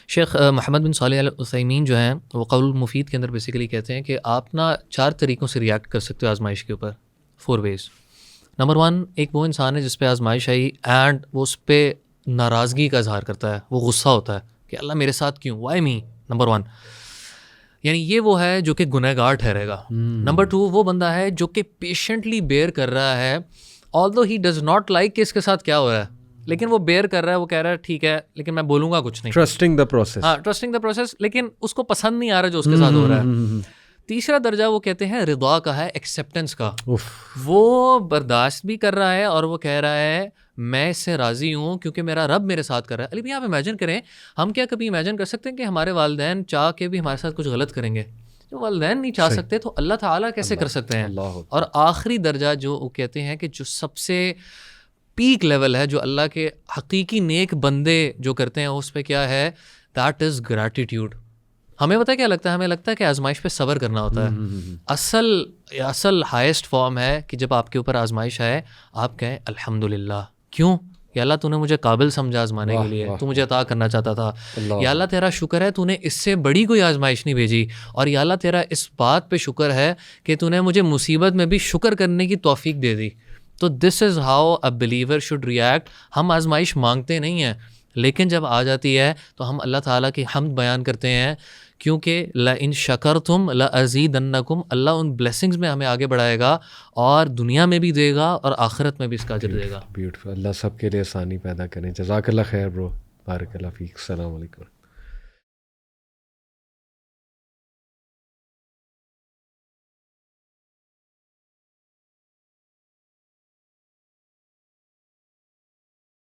شیخ محمد بن صالح العثیمین جو ہیں وہ قول المفید کے اندر بیسیکلی کہتے ہیں کہ آپ نا 4 طریقوں سے ریئیکٹ کر سکتے ہو آزمائش کے اوپر, 4 ways. نمبر 1, ایک وہ انسان ہے جس پہ آزمائش آئی اینڈ وہ اس پہ ناراضگی کا اظہار کرتا ہے, وہ غصہ ہوتا ہے کہ اللہ میرے ساتھ کیوں, وائی می. نمبر 1, یعنی یہ وہ ہے جو کہ گنہگار ٹھہرے گا. نمبر 2, وہ بندہ ہے جو کہ پیشنٹلی بیئر کر رہا ہے, آلدو ہی ڈز ناٹ لائک کہ اس کے ساتھ کیا ہو رہا ہے, لیکن وہ بیئر کر رہا ہے, وہ کہہ رہا ہے ٹھیک ہے لیکن میں بولوں گا کچھ نہیں. Trusting the process. ہاں, ٹرسٹنگ دا پروسیس, لیکن اس کو پسند نہیں آ رہا جو اس کے ساتھ ہو رہا ہے. تیسرا درجہ وہ کہتے ہیں رضا کا ہے, ایکسیپٹنس کا. وہ برداشت بھی کر رہا ہے اور وہ کہہ رہا ہے میں اس سے راضی ہوں کیونکہ میرا رب میرے ساتھ کر رہا ہے. علی بھائی آپ امیجن کریں, ہم کیا کبھی امیجن کر سکتے ہیں کہ ہمارے والدین چاہ کے بھی ہمارے ساتھ کچھ غلط کریں گے؟ جو والدین نہیں چاہ سکتے تو اللہ تعالیٰ کیسے کر سکتے ہیں؟ اور آخری درجہ جو وہ کہتے ہیں کہ جو سب سے پیک لیول ہے جو اللہ کے حقیقی نیک بندے جو کرتے ہیں اس پہ کیا ہے, دیٹ از گریٹیٹیوڈ. ہمیں پتہ کیا لگتا ہے, ہمیں لگتا ہے کہ آزمائش پہ صبر کرنا ہوتا ہے. اصل ہائیسٹ فارم ہے کہ جب آپ کے اوپر آزمائش آئے آپ کہیں الحمدللہ. کیوں؟ یا اللہ تو نے مجھے قابل سمجھا آزمانے کے لیے, تو مجھے عطا کرنا چاہتا تھا. یا اللہ تیرا شکر ہے تو نے اس سے بڑی کوئی آزمائش نہیں بھیجی. اور یا اللہ تیرا اس بات پہ شکر ہے کہ تو نے مجھے مصیبت میں بھی شکر کرنے کی توفیق دے دی. تو this is how a believer should react. ہم آزمائش مانگتے نہیں ہیں, لیکن جب آ جاتی ہے تو ہم اللہ تعالیٰ کی حمد بیان کرتے ہیں, کیونکہ لَإِن شَكَرْتُمْ لَأَزِيدَنَّكُمْ. اللہ ان بلیسنگز میں ہمیں آگے بڑھائے گا اور دنیا میں بھی دے گا اور آخرت میں بھی اس کا اجر دے گا. بیوٹیفل. اللہ سب کے لیے آسانی پیدا کریں. جزاک اللہ خیر برو. بارک اللہ فیک. السلام علیکم.